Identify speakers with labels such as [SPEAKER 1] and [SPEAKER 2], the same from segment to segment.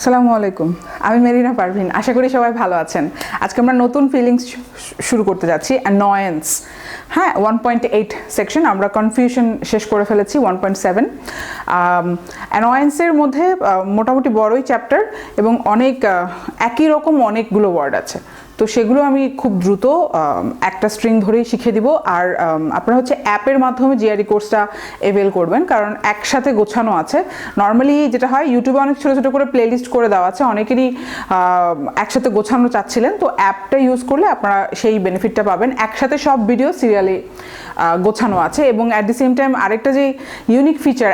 [SPEAKER 1] আসসালামু আলাইকুম, আমি মেরিনা পারভিন। আশা করি সবাই ভালো আছেন। আজকে আমরা নতুন ফিলিংস শুরু করতে যাচ্ছি, অ্যানয়েন্স। হ্যাঁ, 1.8 সেকশন আমরা কনফিউশন শেষ করে ফেলেছি। 1.7 অ্যানয়েন্সের মধ্যে মোটামুটি বড়ই চ্যাপ্টার এবং অনেক একই রকম অনেকগুলো ওয়ার্ড আছে, তো সেগুলো আমি খুব দ্রুত একটা স্ট্রিং ধরেই শিখে দিব। আর আপনারা হচ্ছে অ্যাপের মাধ্যমে জিআরই কোর্সটা এভেল করবেন, কারণ একসাথে গোছানো আছে। নর্মালি যেটা হয়, ইউটিউবে অনেক ছোটো ছোটো করে প্লেলিস্ট করে দেওয়া আছে, অনেকেরই একসাথে গোছানো চাচ্ছিলেন, তো অ্যাপটা ইউজ করলে আপনারা সেই বেনিফিটটা পাবেন। একসাথে সব ভিডিও সিরিয়ালি গোছানো আছে এবং অ্যাট দি সেম টাইম আরেকটা যে ইউনিক ফিচার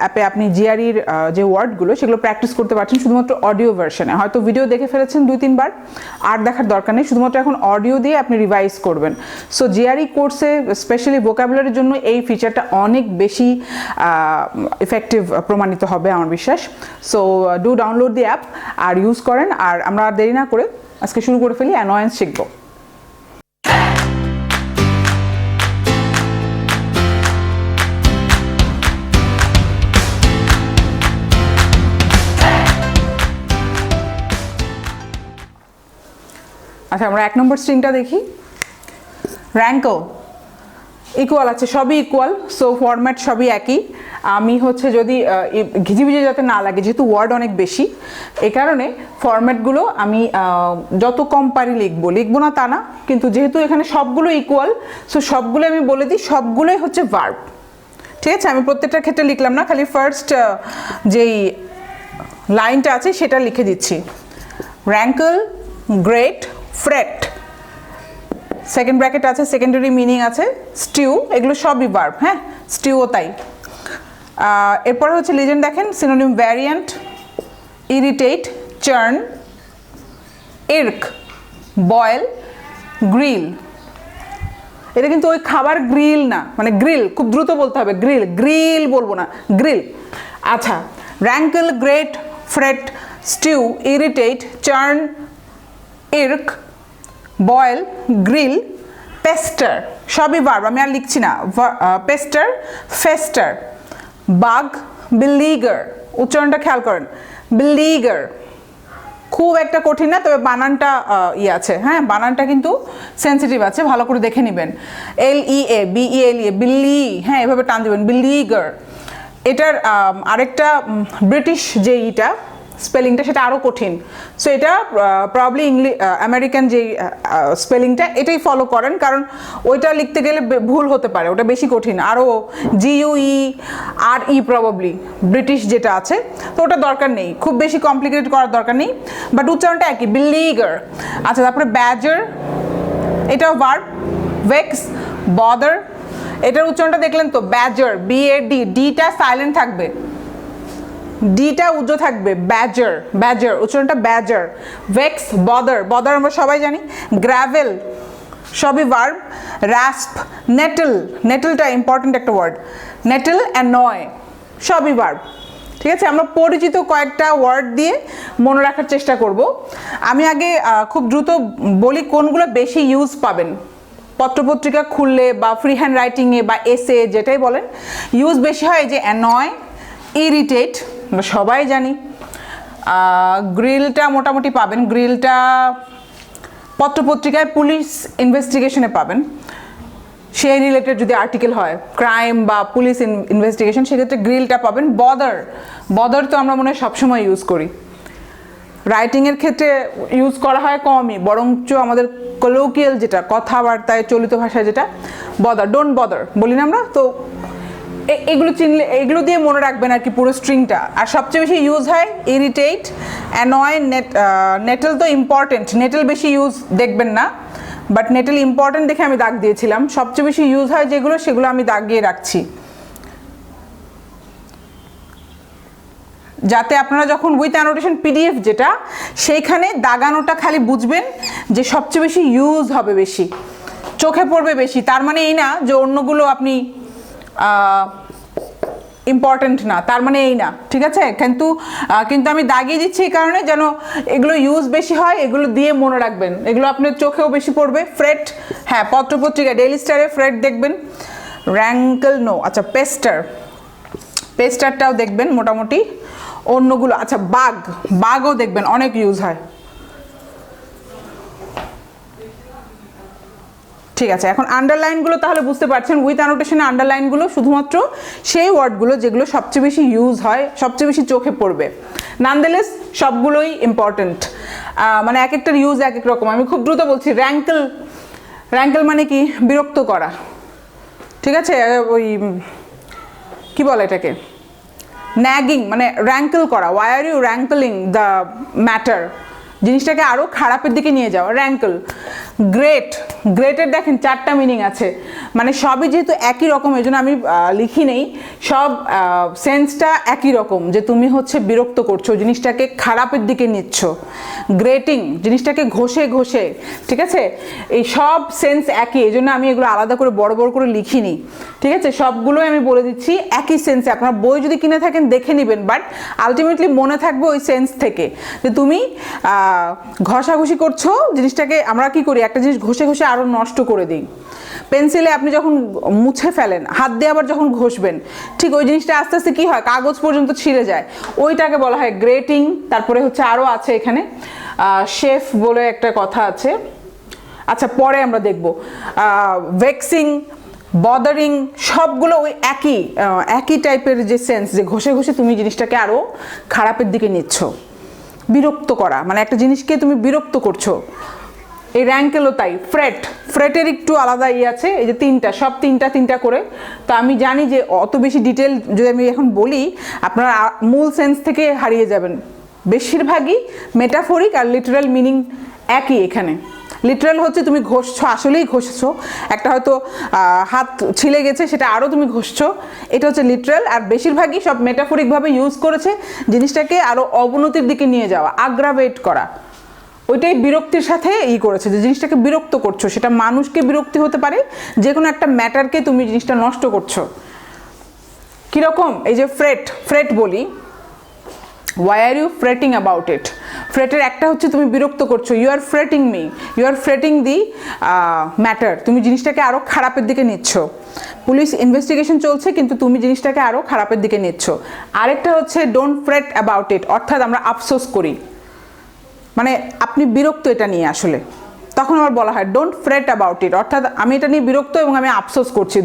[SPEAKER 1] অ্যাপে আপনি জিআরইর যে ওয়ার্ডগুলো সেগুলো প্র্যাকটিস করতে পারছেন শুধুমাত্র অডিও ভার্সনে। হয়তো ভিডিও দেখে ফেলেছেন 2-3 বার, আর দেখার দরকার নেই, শুধুমাত্র এখন অডিও দিয়ে আপনি রিভাইজ করবেন। সো জিআরই কোর্সে স্পেশালি ভোকাবুলারির জন্য এই ফিচারটা অনেক বেশি ইফেক্টিভ প্রমাণিত হবে আমার বিশ্বাস। So do download the app আর ইউজ করেন। আর আমরা আর দেরি না করে আজকে শুরু করে ফেলি, অ্যানয়েন্স শিখবো। আচ্ছা, আমরা 1 নম্বর স্ট্রিংটা দেখি। র্যাঙ্কল ইকুয়াল আছে, সবই ইকুয়াল, সো ফরম্যাট সবই একই। আমি হচ্ছে যদি ঘিজিবিজি যাতে না লাগে, যেহেতু ওয়ার্ড অনেক বেশি, এই কারণে ফরম্যাটগুলো আমি যত কম পারি লিখবো না তা না, কিন্তু যেহেতু এখানে সবগুলো ইকুয়াল, সো সবগুলো আমি বলে দিই, সবগুলোই হচ্ছে ভার্ব। ঠিক আছে, আমি প্রত্যেকটার ক্ষেত্রে লিখলাম না, খালি ফার্স্ট যেই লাইনটা আছে সেটা লিখে দিচ্ছি। র্যাঙ্কল, গ্রেট, ফ্রেট, সেকেন্ড ব্র্যাকেট আছে, সেকেন্ডারি মিনিং আছে, স্টিউ, এগুলো সবই ভার্ব। হ্যাঁ, স্টিউও তাই। এরপরে হচ্ছে লিজেন্ড দেখেন, synonym variant, irritate, churn, irk, boil, grill. এটা কিন্তু ওই খাবার গ্রিল না, মানে গ্রিল, খুব দ্রুত বলতে হবে, গ্রিল, গ্রিল বলবো না, গ্রিল। আচ্ছা, rankle, grate, fret, stew, irritate, churn, irk, boil, grill, pester, সবই ভার্ব, আমি আর লিখছি না। পেস্টার, ফেস্টার, বাগ, বিলিগার, উচ্চারণটা খেয়াল করেন, বিলিগার। খুব একটা কঠিন না, তবে বানানটা আছে। হ্যাঁ, বানানটা কিন্তু সেন্সিটিভ আছে, ভালো করে দেখে নেবেন। LEA, BELE, বিলি, হ্যাঁ এভাবে টান দেবেন, বিলিগার। এটার আরেকটা ব্রিটিশ যে স্পেলিংটা, সেটা আরও কঠিন। সো এটা প্রবলি আমেরিকান যে স্পেলিংটা, এটাই ফলো করেন, কারণ ওইটা লিখতে গেলে ভুল হতে পারে, ওটা বেশি কঠিন। আরও GUERE প্রবাবলি ব্রিটিশ যেটা আছে, তো ওটা দরকার নেই, খুব বেশি কমপ্লিকেটেড করার দরকার নেই, বাট উচ্চারণটা একই, বিলিগার। আচ্ছা, তারপরে ব্যাজার, এটাও ভার্ব। ভেক্স, বদার, এটার উচ্চারণটা দেখলেন তো, ব্যাজার, BAD, ডিটা সাইলেন্ট থাকবে, ডিটা উজ্জ্ব থাকবে, ব্যাজার, ব্যাজার, উচ্চারণটা ব্যাজার। ভেক্স, বদার, বদার আমরা সবাই জানি। গ্র্যাভেল, সবই ভার্ব। রাস্প, নেটল, নেটলটা ইম্পর্টেন্ট একটা ওয়ার্ড, নেটল, অ্যানয়, সবই ভার্ব। ঠিক আছে, আমরা পরিচিত কয়েকটা ওয়ার্ড দিয়ে মনে রাখার চেষ্টা করব। আমি আগে খুব দ্রুত বলি কোনগুলো বেশি ইউজ পাবেন। পত্রপত্রিকা খুললে বা ফ্রি হ্যান্ড রাইটিংয়ে বা এসে, যেটাই বলেন, ইউজ বেশি হয় যে অ্যানয়, ইরিটেট, আমরা সবাই জানি। গ্রিলটা মোটামুটি পাবেন, গ্রিলটা পত্রপত্রিকায় পুলিশ ইনভেস্টিগেশনে পাবেন, সেই রিলেটেড যদি আর্টিকেল হয়, ক্রাইম বা পুলিশ ইনভেস্টিগেশন, সেক্ষেত্রে গ্রিলটা পাবেন। বদার, বদার তো আমরা মনে হয় সবসময় ইউজ করি, রাইটিংয়ের ক্ষেত্রে ইউজ করা হয় কমই, বরঞ্চ আমাদের কলোকিয়াল যেটা, কথাবার্তায় চলিত ভাষায় যেটা, বদার, ডোন্ট বদার বলি না আমরা, তো এগুলো চিনলে, এগুলো দিয়ে মনে রাখবেন আর কি পুরো স্ট্রিংটা। আর সবচেয়ে বেশি ইউজ হয় ইরিটেট, অ্যানয়, নেটল তো ইম্পর্টেন্ট, নেটল বেশি ইউজ দেখবেন না, বাট নেটল ইম্পর্টেন্ট দেখে আমি দাগ দিয়েছিলাম। সবচেয়ে বেশি ইউজ হয় যেগুলো, সেগুলো আমি দাগিয়ে রাখছি, যাতে আপনারা যখন উইথ অ্যানোটেশন PDF যেটা, সেইখানে দাগানোটা খালি বুঝবেন যে সবচেয়ে বেশি ইউজ হবে, বেশি চোখে পড়বে বেশি। তার মানে এই না যে অন্যগুলো আপনি ইম্পর্টেন্ট না, তার মানে এই না, ঠিক আছে। কিন্তু আমি দাগিয়ে দিচ্ছি এই কারণে যেন এগুলো ইউজ বেশি হয়, এগুলো দিয়ে মনে রাখবেন, এগুলো আপনার চোখেও বেশি পড়বে। ফ্রেট, হ্যাঁ পত্রপত্রিকা ডেইলি স্টারে ফ্রেট দেখবেন। র্যাঙ্কল নো, আচ্ছা পেস্টার, পেস্টারটাও দেখবেন মোটামুটি। অন্যগুলো আচ্ছা বাঘ, বাঘও দেখবেন অনেক ইউজ হয়। ঠিক আছে, এখন আন্ডারলাইনগুলো তাহলে বুঝতে পারছেন, উইথ অ্যানোটেশনে আন্ডারলাইনগুলো শুধুমাত্র সেই ওয়ার্ডগুলো যেগুলো সবচেয়ে বেশি ইউজ হয়, সবচেয়ে বেশি চোখে পড়বে। নানদেলেস সবগুলোই ইম্পর্টেন্ট, মানে এক একটার ইউজ এক এক রকম। আমি খুব দ্রুত বলছি, র্যাঙ্কেল, র্যাঙ্কেল মানে কি? বিরক্ত করা। ঠিক আছে, ওই কি বলে এটাকে, ন্যাগিং মানে র্যাঙ্কেল করা। Why are you rankling the matter, জিনিসটাকে আরও খারাপের দিকে নিয়ে যাওয়া, র্যাঙ্কল। গ্রেট, গ্রেটের দেখেন 4টা মিনিং আছে, মানে সবই যেহেতু একই রকম এই জন্য আমি লিখি নেই, সব সেন্সটা একই রকম, যে তুমি হচ্ছে বিরক্ত করছো, জিনিসটাকে খারাপের দিকে নিচ্ছ। গ্রেটিং, জিনিসটাকে ঘষে ঘষে, ঠিক আছে, এই সব সেন্স একই, এই জন্য আমি এগুলো আলাদা করে বড় বড় করে লিখিনি। ঠিক আছে, সবগুলোই আমি বলে দিচ্ছি একই সেন্সে। আপনার বই যদি কিনে থাকেন দেখে নেবেন, বাট আলটিমেটলি মনে থাকবে ওই সেন্স থেকে, যে তুমি ঘষাঘষি করছো জিনিসটাকে। আমরা কি করি, একটা জিনিস ঘষে ঘষে আরও নষ্ট করে দিই। পেন্সিলে আপনি যখন মুছে ফেলেন, হাত দিয়ে আবার যখন ঘষবেন, ঠিক ওই জিনিসটা আস্তে আস্তে কী হয়, কাগজ পর্যন্ত ছিঁড়ে যায়, ওইটাকে বলা হয় গ্রেটিং। তারপরে হচ্ছে আরও আছে এখানে শেফ বলে একটা কথা আছে, আচ্ছা পরে আমরা দেখব। ভেক্সিং, বদারিং, সবগুলো ওই একই টাইপের যে সেন্স, যে ঘষে ঘষে তুমি জিনিসটাকে আরও খারাপের দিকে নিচ্ছ। বিরক্ত করা মানে একটা জিনিসকে তুমি বিরক্ত করছো। এই র্যাঙ্কেলও তাই। ফ্রেট, ফ্রেটের একটু আলাদা আছে, এই যে সব তিনটা করে। তো আমি জানি যে অত বেশি ডিটেল যদি আমি এখন বলি আপনারা মূল সেন্স থেকে হারিয়ে যাবেন। বেশিরভাগই মেটাফরিক আর লিটারাল মিনিং একই এখানে। লিটারাল হচ্ছে তুমি ঘষছো, আসলেই ঘষছো, একটা হয়তো হাত ছিলে গেছে সেটা আরও তুমি ঘষছো, এটা হচ্ছে লিটারাল। আর বেশিরভাগই সব মেটাফরিকভাবে ইউজ করেছে জিনিসটাকে আরও অবনতির দিকে নিয়ে যাওয়া, আগ্রাভেট করা। ওইটাই বিরক্তির সাথে করেছে, যে জিনিসটাকে বিরক্ত করছো, সেটা মানুষকে বিরক্তি হতে পারে, যে কোনো একটা ম্যাটারকে তুমি জিনিসটা নষ্ট করছো। কীরকম, এই যে ফ্রেট বলি, why are you fretting about it. ফ্রেটের একটা হচ্ছে তুমি বিরক্ত করছো, you are fretting me, you are fretting the matter, তুমি জিনিসটাকে আরও খারাপের দিকে নিচ্ছ। পুলিশ ইনভেস্টিগেশন চলছে কিন্তু তুমি জিনিসটাকে আরও খারাপের দিকে নিচ্ছ। আরেকটা হচ্ছে ডোন্ট ফ্রেট অ্যাবাউট ইট, অর্থাৎ আমরা আফসোস করি, মানে আপনি বিরক্ত এটা নিয়ে আসলে, তখন আবার বলা হয় ডোন্ট ফ্রেট অ্যাবাউট ইট, অর্থাৎ আমি এটা নিয়ে বিরক্ত এবং আমি আফসোস করছি,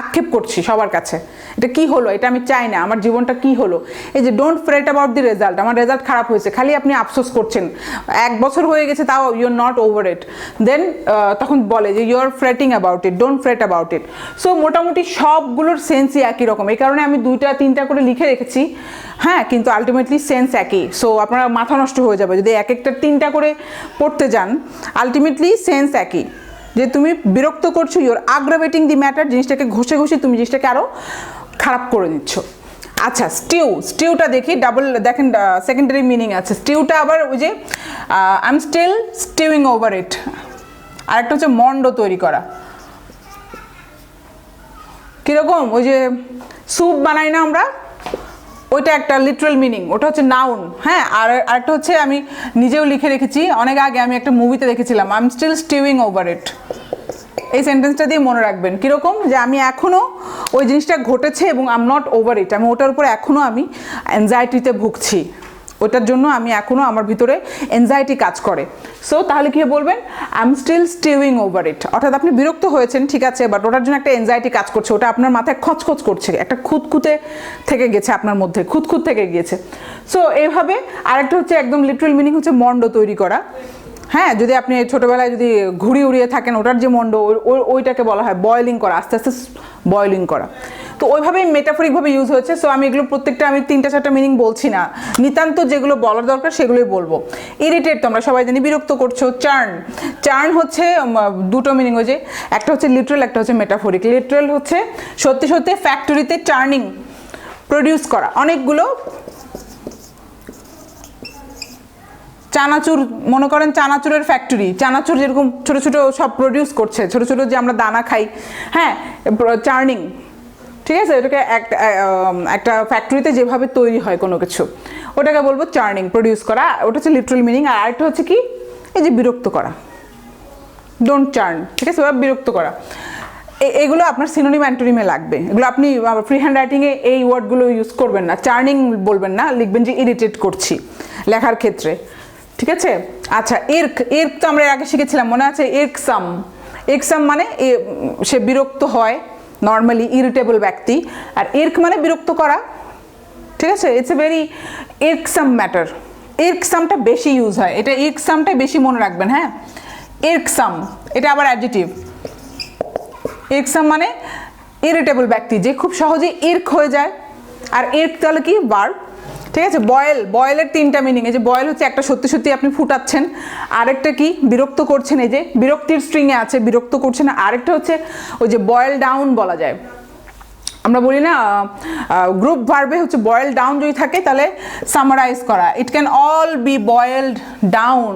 [SPEAKER 1] আক্ষেপ করছি সবার কাছে, এটা কি হলো, এটা আমি চাই না, আমার জীবনটা কি হলো। এই যে don't fret about the result, আমার রেজাল্ট খারাপ হয়েছে, খালি আপনি আফসোস করছেন, 1 বছর হয়ে গেছে তাও you are not over it, then তখন বলে যে you are fretting about it, don't fret about it. So মোটামুটি সবগুলোর সেন্সই একই রকম, এই কারণে আমি 2-3টা করে লিখে রেখেছি, হ্যাঁ, কিন্তু আলটিমেটলি সেন্স একই। সো আপনারা মাথা নষ্ট হয়ে যাবে যদি এক একটা 3টা করে পড়তে যান, আলটিমেটলি সেন্স একই, যে তুমি বিরক্ত করছো, ইউর আগ্রাভেটিং দি ম্যাটার, জিনিসটাকে ঘষে ঘষে তুমি জিনিসটাকে আরও খারাপ করে দিচ্ছ। আচ্ছা, স্টিউটা দেখি, দেখেন সেকেন্ডারি মিনিং আছে। স্টিউটা আবার ওই যে I am still stewing over it. আরেকটা হচ্ছে মন্ড তৈরি করা। কীরকম, ওই যে স্যুপ বানাই না আমরা, ওইটা একটা লিটারাল মিনিং, ওটা হচ্ছে নাউন। হ্যাঁ, আর আরেকটা হচ্ছে আমি নিজেও লিখে রেখেছি, অনেক আগে আমি একটা মুভিতে দেখেছিলাম, I am still stewing over it. এই সেন্টেন্সটা দিয়ে মনে রাখবেন, কীরকম, যে আমি এখনও ওই জিনিসটা ঘটেছে এবং আই এম নট ওভার ইট, আমি ওটার উপরে এখনও আমি অ্যাংজাইটিতে ভুগছি, ওটার জন্য আমি এখনও আমার ভিতরে অ্যাংজাইটি কাজ করে। সো তাহলে কী বলবেন, I am still stewing over it, অর্থাৎ আপনি বিরক্ত হয়েছেন ঠিক আছে, বাট ওটার জন্য একটা অ্যাংজাইটি কাজ করছে, ওটা আপনার মাথায় খচখচ করছে, একটা খুঁতখুঁতে থেকে গেছে আপনার মধ্যে, খুঁতখুঁত থেকে গিয়েছে। সো এইভাবে। আরেকটা হচ্ছে একদম লিটারাল মিনিং হচ্ছে মন্ড তৈরি করা। হ্যাঁ, যদি আপনি ছোটোবেলায় যদি ঘুড়ি উড়িয়ে থাকেন, ওটার যে মন্ড, ওইটাকে বলা হয় বয়েলিং করা, আস্তে আস্তে বয়েলিং করা। তো ওইভাবেই মেটাফরিকভাবে ইউজ হয়েছে। সো আমি এগুলো প্রত্যেকটা আমি 3-4টা মিনিং বলছি না, নিতান্ত যেগুলো বলার দরকার সেগুলোই বলবো। ইরিটেট তো আমরা সবাই জানি, বিরক্ত করছো। চার্ন হচ্ছে 2টো মিনিং, ওই যে একটা হচ্ছে লিটারাল, একটা হচ্ছে মেটাফরিক। লিটারাল হচ্ছে সত্যি সত্যি ফ্যাক্টরিতে চার্নিং প্রডিউস করা, অনেকগুলো চানাচুর, মনে করেন চানাচুরের ফ্যাক্টরি, চানাচুর যেরকম ছোটো ছোটো সব প্রডিউস করছে, ছোটো ছোটো যে আমরা দানা খাই, হ্যাঁ, চার্নিং, ঠিক আছে, এটাকে একটা ফ্যাক্টরিতে যেভাবে তৈরি হয় কোনো কিছু, ওটাকে বলবো চার্নিং, প্রডিউস করা, ওটা হচ্ছে লিটারাল মিনিং। আর আরেকটা হচ্ছে কি, এই যে বিরক্ত করা, ডোন্ট চার্ন, ঠিক আছে, বিরক্ত করা। এগুলো আপনার সিনোনিম অ্যান্টোনিমে লাগবে, এগুলো আপনি ফ্রি হ্যান্ড রাইটিংয়ে এই ওয়ার্ডগুলো ইউজ করবেন না, চার্নিং বলবেন না, লিখবেন যে ইরিটেট করছি লেখার ক্ষেত্রে, ঠিক আছে। আচ্ছা, ইর্ক, ইর্ক তো আমরা আগে শিখেছিলাম, মনে আছে? ইর্কসাম, ইর্কসাম মানে সে বিরক্ত হয়, নর্মালি ইরিটেবল ব্যক্তি, আর ইর্ক মানে বিরক্ত করা, ঠিক আছে। ইটস এ ভেরি ইর্কসাম ম্যাটার, ইর্কসামটা বেশি ইউজ হয়, এটা ইর্কসামটাই বেশি মনে রাখবেন, হ্যাঁ। ইর্কসাম, এটা আবার অ্যাডজেক্টিভ। ইর্কসাম মানে ইরিটেবল ব্যক্তি, যে খুব সহজে ইর্ক হয়ে যায়। আর ইর্ক তাহলে কি? ভার্ব, ঠিক আছে। বয়েল, বয়েলের তিনটা মিনিং, এই যে বয়েল হচ্ছে একটা সত্যি সত্যি আপনি ফুটাচ্ছেন, আরেকটা কি? বিরক্ত করছেন, এই যে বিরক্তির স্ট্রিংয়ে আছে, বিরক্ত করছেন। আরেকটা হচ্ছে ওই যে বয়েল ডাউন বলা যায়, আমরা বলি না গ্রুপ ভার্বে হচ্ছে বয়েল ডাউন যদি থাকে তাহলে সামারাইজ করা, it can all be boiled down,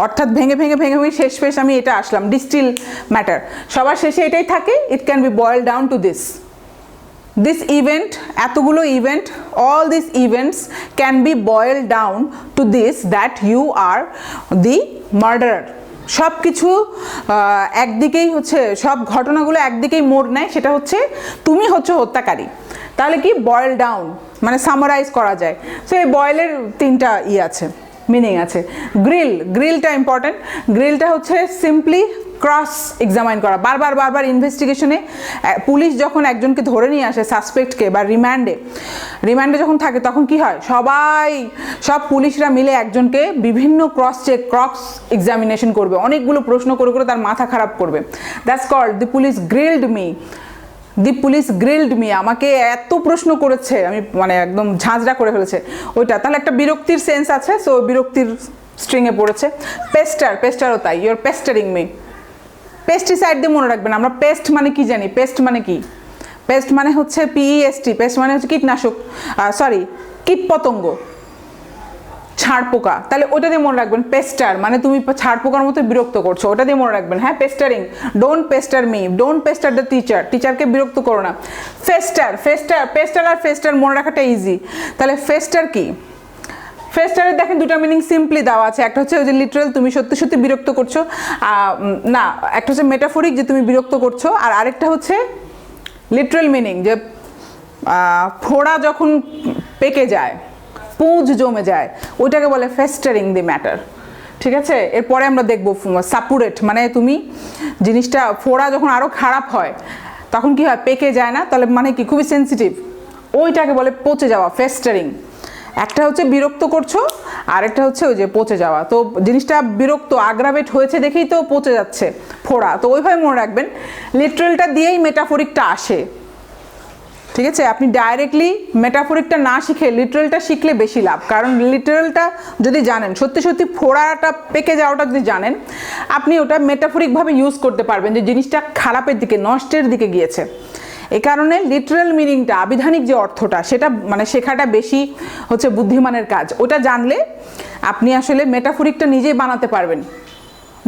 [SPEAKER 1] অর্থাৎ ভেঙে ভেঙে ভেঙে ভেঙে শেষ পেশ আমি এটা আসলাম, ডিস্টিল ম্যাটার, সবার শেষে এটাই থাকে, it can be boil down to this, this event, এতগুলো event, all this events can be boil down to this, that you are the murderer. সব কিছু একদিকেই হচ্ছে, সব ঘটনাগুলো একদিকেই মোড় নেয়, সেটা হচ্ছে তুমি হচ্ছে হত্যাকারী। তাহলে কি? বয়েল ডাউন মানে সামারাইজ করা যায়। সো এই বয়েলের তিনটা আছে, মিনিং আছে। Grill, গ্রিলটা important. গ্রিলটা হচ্ছে সিম্পলি ক্রস এক্সামাইন করা, বারবার বারবার ইনভেস্টিগেশনে পুলিশ যখন একজনকে ধরে নিয়ে আসে সাসপেক্টকে, বা রিমান্ডে যখন থাকে, তখন কি হয়? সব পুলিশরা মিলে একজনকে বিভিন্ন ক্রস এক্সামিনেশন করবে, অনেকগুলো প্রশ্ন করে করে তার মাথা খারাপ করবে। That's called the police grilled me, the police grilled me, আমাকে এত প্রশ্ন করেছে, আমি মানে একদম ঝাঁঝরা করে ফেলেছে ওইটা। তাহলে একটা বিরক্তির সেন্স আছে, সো বিরক্তির স্ট্রিংয়ে পড়েছে। পেস্টার, পেস্টারও তাই, ইউর পেস্টারিং মি। পেস্টিসাইড দিয়ে মনে রাখবেন, আমরা পেস্ট মানে কি জানি? পেস্ট মানে কি? পেস্ট মানে হচ্ছে PEST, পেস্ট মানে হচ্ছে কীটনাশক, কীটপতঙ্গ, ছাড় পোকা। তাহলে ওটা দিয়ে মনে রাখবেন, পেস্টার মানে তুমি ছাড় পোকার মতো বিরক্ত করছো, ওটা দিয়ে মনে রাখবেন, হ্যাঁ। Pestering, don't pester me, don't pester the teacher, টিচারকে বিরক্ত করো না। ফেস্টার, পেস্টার আর ফেস্টার মনে রাখাটা ইজি। তাহলে ফেস্টার কি? ফেস্টারের দেখেন দুটা মিনিং সিম্পলি দেওয়া আছে, একটা হচ্ছে ওই যে লিটারাল তুমি সত্যি সত্যি বিরক্ত করছো, না, একটা হচ্ছে মেটাফরিক যে তুমি বিরক্ত করছো, আর আরেকটা হচ্ছে লিটারাল মিনিং, যে ফোড়া যখন পেকে যায়, পুঁজ জমে যায়, ওইটাকে বলে ফেস্টারিং দি ম্যাটার, ঠিক আছে। এরপরে আমরা দেখবো সাপুরেট, মানে তুমি জিনিসটা ফোড়া যখন আরও খারাপ হয় তখন কি হয়? পেকে যায় না, তাহলে মানে কি? খুবই সেন্সিটিভ, ওইটাকে বলে পচে যাওয়া, ফেস্টারিং। একটা হচ্ছে বিরক্ত করছো, আরেকটা হচ্ছে ওই যে পচে যাওয়া। তো জিনিসটা বিরক্ত, আগ্রাভেট হয়েছে দেখেই তো পচে যাচ্ছে, ফোড়া, তো ওইভাবে মনে রাখবেন। লিটারালটা দিয়েই মেটাফরিকটা আসে, ঠিক আছে। আপনি ডাইরেক্টলি মেটাফরিকটা না শিখে লিটারালটা শিখলে বেশি লাভ, কারণ লিটারালটা যদি জানেন, সত্যি সত্যি ফোড়াটা পেকে যাওয়াটা যদি জানেন, আপনি ওটা মেটাফরিকভাবে ইউজ করতে পারবেন, যে জিনিসটা খারাপের দিকে, নষ্টের দিকে গিয়েছে। এই কারণে লিটারাল মিনিংটা, আবিধানিক যে অর্থটা, সেটা মানে শেখাটা বেশি হচ্ছে বুদ্ধিমানের কাজ। ওটা জানলে আপনি আসলে মেটাফরিকটা নিজেই বানাতে পারবেন।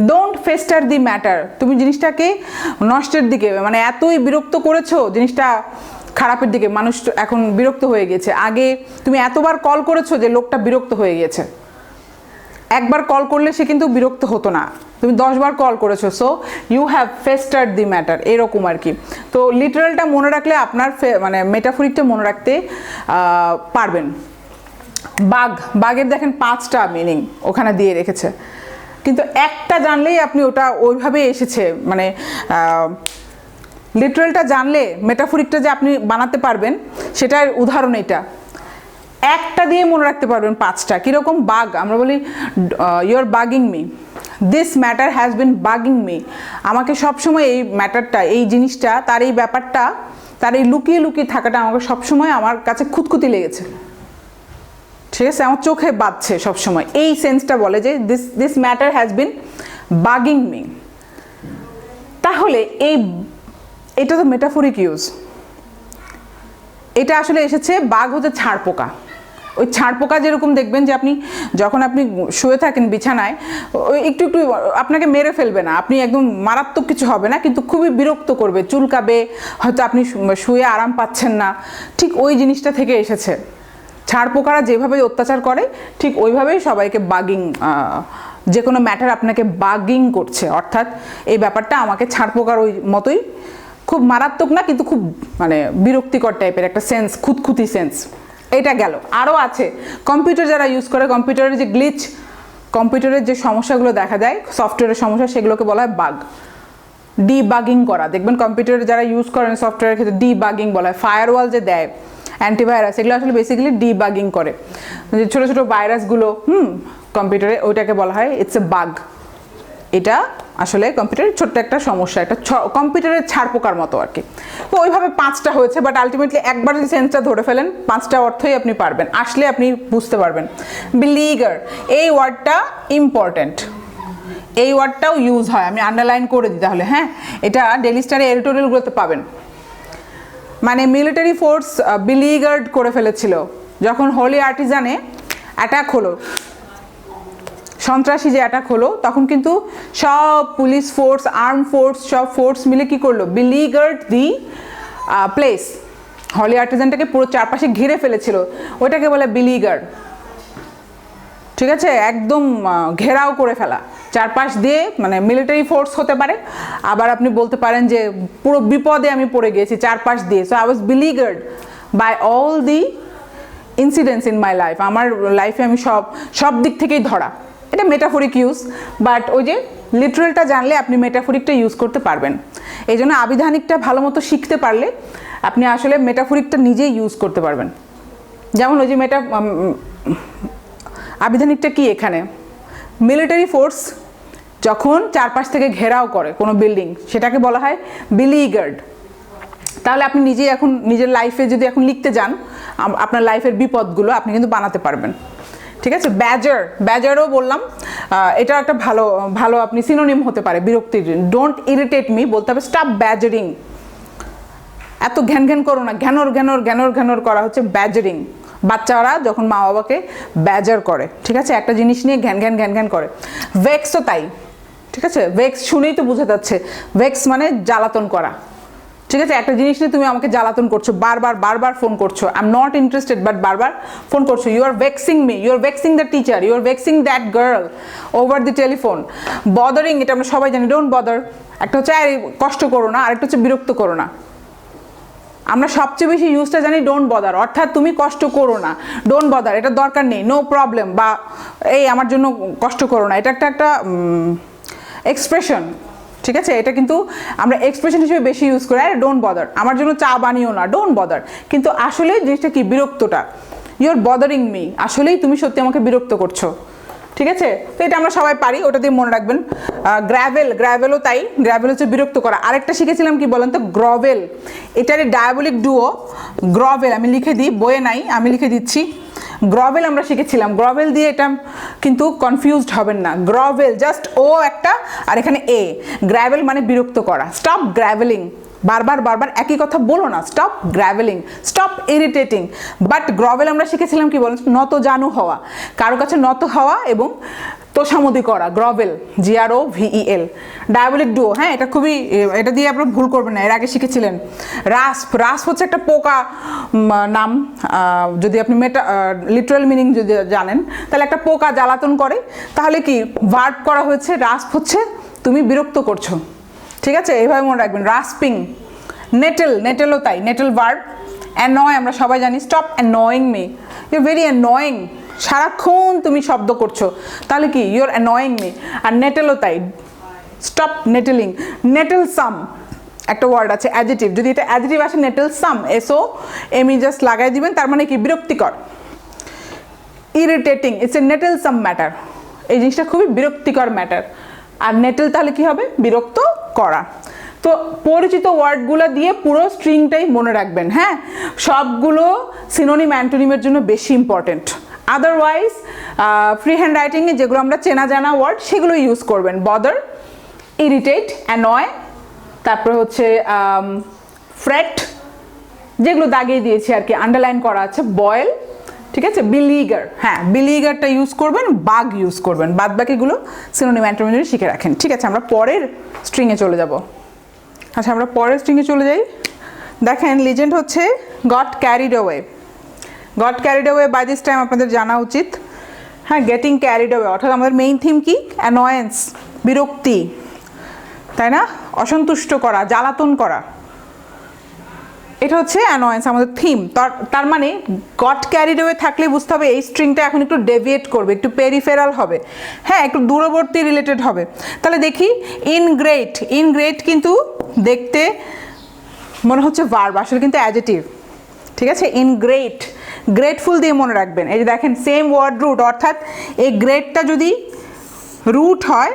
[SPEAKER 1] ডোন্ট ফেস্টার দি ম্যাটার, তুমি জিনিসটাকে নষ্টের দিকে, মানে এতই বিরক্ত করেছো, জিনিসটা খারাপের দিকে, মানুষ এখন বিরক্ত হয়ে গেছে। আগে তুমি এতবার কল করেছো যে লোকটা বিরক্ত হয়ে গেছে, একবার কল করলে সে কিন্তু বিরক্ত হতো না, তুমি 10 বার কল করেছো, so you have festered the matter, এরকম আর কি। তো লিটারালটা মনে রাখলে আপনার মানে মেটাফরিকটা মনে রাখতে পারবেন। বাঘ, বাঘের দেখেন 5টা মিনিং ওখানে দিয়ে রেখেছে, কিন্তু একটা জানলেই আপনি ওটা ওইভাবে এসেছে, মানে লিটারালটা জানলে মেটাফরিকটা যে আপনি বানাতে পারবেন, সেটার উদাহরণ এটা। একটা দিয়ে মনে রাখতে পারবেন 5টা। কীরকম? বাগ, আমরা বলি you are bugging me, this matter has been bugging me, আমাকে সবসময় এই ম্যাটারটা, এই জিনিসটা, তার এই ব্যাপারটা, তার এই লুকিয়ে লুকিয়ে থাকাটা আমাকে সবসময় আমার কাছে খুঁতখুঁতি লেগেছে, ঠিক আছে, আমার চোখে বাজছে সবসময়, এই সেন্সটা বলে যে this matter has been bugging me. তাহলে এটা তো মেটাফরিক ইউজ, এটা আসলে এসেছে, বাঘ হচ্ছে ছাড় পোকা। ওই ছাড় পোকা যেরকম দেখবেন যে আপনি যখন আপনি শুয়ে থাকেন বিছানায়, একটু একটু আপনাকে মেরে ফেলবে না, আপনি একদম মারাত্মক কিছু হবে না, কিন্তু খুবই বিরক্ত করবে, চুলকাবে, হয়তো আপনি শুয়ে আরাম পাচ্ছেন না, ঠিক ওই জিনিসটা থেকে এসেছে। ছাড় পোকারা যেভাবে অত্যাচার করে, ঠিক ওইভাবেই সবাইকে বাগিং, যে কোনো ম্যাটার আপনাকে বাগিং করছে, অর্থাৎ এই ব্যাপারটা আমাকে ছাড় পোকার ওই মতোই খুব মারাত্মক না, কিন্তু খুব মানে বিরক্তিকর টাইপের একটা সেন্স, খুঁতখুঁতি সেন্স। এটা গেল। আরও আছে, কম্পিউটার যারা ইউজ করে, কম্পিউটারের যে গ্লিচ, কম্পিউটারের যে সমস্যাগুলো দেখা যায়, সফটওয়্যারের সমস্যা, সেগুলোকে বলা হয় বাগ। ডিবাগিং করা, দেখবেন কম্পিউটারে যারা ইউজ করেন সফটওয়্যারের ক্ষেত্রে ডিবাগিং বলা হয়। ফায়ারওয়াল যে দেয়, অ্যান্টিভাইরাস, এগুলো আসলে বেসিক্যালি ডিবাগিং করে। যে ছোটো ছোটো ভাইরাসগুলো কম্পিউটারে, ওইটাকে বলা হয় ইটস এ বাগ। এটা আসলে কম্পিউটারের ছোট্ট একটা সমস্যা, একটা কম্পিউটারের ছাড়পোকার মতো আর কি। তো ওইভাবে 5টা হয়েছে, বাট আলটিমেটলি একবার যদি সেন্সটা ধরে ফেলেন 5টা অর্থই আপনি পারবেন, আসলে আপনি বুঝতে পারবেন। বিলিগার, এই ওয়ার্ডটা ইম্পর্ট্যান্ট, এই ওয়ার্ডটাও ইউজ হয়, আমি আন্ডারলাইন করে দিই তাহলে। হ্যাঁ, এটা ডেইলি স্টারের এডিটোরিয়ালগুলোতে পাবেন। মানে মিলিটারি ফোর্স বিলিগার্ড করে ফেলেছিল যখন হোলি আর্টিজানে অ্যাটাক হলো, সন্ত্রাসী যে অ্যাটাক হলো, তখন কিন্তু সব পুলিশ ফোর্স, আর্ম ফোর্স, সব ফোর্স মিলে কি করলো, বিলিগার্ড দি প্লেস। হলি আর্টিজানটাকে পুরো চারপাশে ঘিরে ফেলেছিল, ওইটাকে বলে বিলিগার্ড। ঠিক আছে, একদম ঘেরাও করে ফেলা চারপাশ দিয়ে, মানে মিলিটারি ফোর্স হতে পারে, আবার আপনি বলতে পারেন যে পুরো বিপদে আমি পড়ে গিয়েছি চারপাশ দিয়ে। So I was beleaguered by all the incidents in my life. আমার লাইফে আমি সব দিক থেকেই ধরা। এটা মেটাফরিক ইউজ, বাট ওই যে লিটারেলটা জানলে আপনি মেটাফরিকটা ইউজ করতে পারবেন। এই জন্য আবিধানিকটা ভালো মতো শিখতে পারলে আপনি আসলে মেটাফরিকটা নিজেই ইউজ করতে পারবেন। যেমন ওই যে আবিধানিকটা কি, এখানে মিলিটারি ফোর্স যখন চারপাশ থেকে ঘেরাও করে কোনো বিল্ডিং, সেটাকে বলা হয় বিলিগার্ড। তাহলে আপনি নিজেই এখন নিজের লাইফে যদি এখন লিখতে যান আপনার লাইফের বিপদগুলো, আপনি কিন্তু বানাতে পারবেন। ঠিক আছে, ব্যাজারও বললাম, এটা একটা ভালো ভালো আপনি সিনোনিম হতে পারে বিরক্তির। ডোন্ট ইরিটেট মি বলতে হবে স্টপ ব্যাজারিং। এত ঘ্যান ঘ্যান করো না, ঘ্যানর করা হচ্ছে ব্যাজারিং। বাচ্চারা যখন মা বাবাকে ব্যাজার করে, ঠিক আছে, একটা জিনিস নিয়ে ঘ্যান ঘ্যান করে। ভেক্সও তাই, ঠিক আছে, ভেক্স শুনেই তো বোঝা যাচ্ছে, ভেক্স মানে জ্বালাতন করা। ঠিক আছে, একটা জিনিস নিয়ে তুমি আমাকে জ্বালাতন করছো, বারবার ফোন করছো, I am not interested, but বারবার ফোন করছো। You are vexing me, you are vexing the teacher, you are vexing that girl over the telephone. Bothering, এটা আমরা সবাই জানি, ডোন্ট বদার। একটা হচ্ছে কষ্ট করো না, আরেকটা হচ্ছে বিরক্ত করো না। আমরা সবচেয়ে বেশি ইউজটা জানি ডোন্ট বদার, অর্থাৎ তুমি কষ্ট করো না, ডোন্ট বদার, এটা দরকার নেই, নো প্রবলেম, বা এই আমার জন্য কষ্ট করো না। এটা একটা এক্সপ্রেশন, ঠিক আছে, এটা কিন্তু আমরা এক্সপ্রেশন হিসেবে বেশি ইউজ করি। আরে ডোন্ট বদার, আমার জন্য চা বানিও না, ডোন্ট বদার। কিন্তু আসলে জিনিসটা কি, বিরক্তটা, ইউ আর বদারিং মি, আসলেই তুমি সত্যি আমাকে বিরক্ত করছো। ঠিক আছে, তো এটা আমরা সবাই পারি, ওটা দিয়ে মনে রাখবেন। গ্র্যাভেলও তাই, গ্র্যাভেল হচ্ছে বিরক্ত করা। আরেকটা শিখেছিলাম কি বলেন তো, গ্রভেল। এটার ডায়াবলিক ডুও গ্রভেল, আমি লিখে দিই, বইয়ে নাই, আমি লিখে দিচ্ছি। গ্রভেল আমরা শিখেছিলাম, গ্রভেল দিয়ে এটা কিন্তু কনফিউজড হবেন না। গ্রভেল জাস্ট ও একটা, আর এখানে এ। গ্র্যাভেল মানে বিরক্ত করা। স্টপ গ্র্যাভেলিং, বারবার একই কথা বলো না, স্টপ গ্র্যাভেলিং, স্টপ ইরিটেটিং। বাট গ্রভেল আমরা শিখেছিলাম কি বলেন, নত জানু হওয়া, কারো কাছে নত হওয়া এবং তোষামোদি করা, গ্রভেল, GROVEL। ডায়াবলিক ডুও, হ্যাঁ, এটা খুবই, এটা দিয়ে আপনারা ভুল করবেন না, এর আগে শিখেছিলেন। রাস্প হচ্ছে একটা পোকা নাম, যদি আপনি লিটারাল মিনিং যদি জানেন, তাহলে একটা পোকা জ্বালাতন করে, তাহলে কি ভার্ব করা হয়েছে, রাস্প হচ্ছে তুমি বিরক্ত করছো। ঠিক আছে, এইভাবে মনে রাখবেন। রাস্পিং। নেটেলও তাই, নেটেল ভার্ব। অ্যানয় আমরা সবাই জানি, stop annoying me, you very annoying, সারাক্ষণ তুমি শব্দ করছো, তাহলে কি ইউ আর অ্যানয়িং মি। আর নেটেলও তাই, স্টপ নেটেলিং। নেটেল সাম একটা ওয়ার্ড আছে, অ্যাডজেটিভ, যদি এটা অ্যাডজেটিভ আসে, নেটেল সাম, SOME জাস্ট লাগাই দিবেন, তার মানে কি বিরক্তিকর। Irritating, it's a nettle some matter, এই জিনিসটা খুবই বিরক্তিকর ম্যাটার। আর নেটেল তাহলে কি হবে, বিরক্ত করা। তো পরিচিত ওয়ার্ডগুলো দিয়ে পুরো স্ট্রিংটাই মনে রাখবেন। হ্যাঁ, সবগুলো সিনোনিম অ্যান্টোনিমের জন্য বেশি ইম্পর্টেন্ট। আদারওয়াইজ ফ্রি হ্যান্ড রাইটিংয়ে যেগুলো আমরা চেনা জানা ওয়ার্ড, সেগুলো ইউজ করবেন। বদার, ইরিটেট, অ্যানয়, তারপরে হচ্ছে ফ্রেট, যেগুলো দাগিয়ে দিয়েছি আর কি, আন্ডারলাইন করা আছে, বয়েল, ঠিক আছে, বিলিগার। হ্যাঁ, বিলিগারটা ইউজ করবেন, বাগ ইউজ করবেন, বাদ বাকিগুলো সিনোনিম অ্যান্টোনিম শিখে রাখেন। ঠিক আছে, আমরা পরের স্ট্রিংয়ে চলে যাব। আচ্ছা, আমরা পরের স্ট্রিংয়ে চলে যাই। দেখেন, লিজেন্ড হচ্ছে got carried away. Got carried away by this time আপনাদের জানা উচিত। হ্যাঁ, গেটিং ক্যারিড অ্যাওয়ে, অর্থাৎ আমাদের মেইন থিম কি, অ্যানয়েন্স, বিরক্তি, তাই না, অসন্তুষ্ট করা, জ্বালাতন করা। এটা হচ্ছে অ্যানোয়েন্স আমাদের থিম। তার মানে গট ক্যারিড অ্যাওয়ে থাকলে বুঝতে হবে এই স্ট্রিংটা এখন একটু ডেভিয়েট করবে, একটু পেরিফেরাল হবে, হ্যাঁ একটু দূরবর্তী রিলেটেড হবে। তাহলে দেখি ইনগ্রেট, ইনগ্রেট কিন্তু দেখতে মনে হচ্ছে ভার্ব, আসলে কিন্তু অ্যাডজেটিভ, ঠিক আছে। ইনগ্রেট, গ্রেটফুল দিয়ে মনে রাখবেন। এই যে দেখেন সেম ওয়ার্ড রুট, অর্থাৎ এই গ্রেটটা যদি রুট হয়,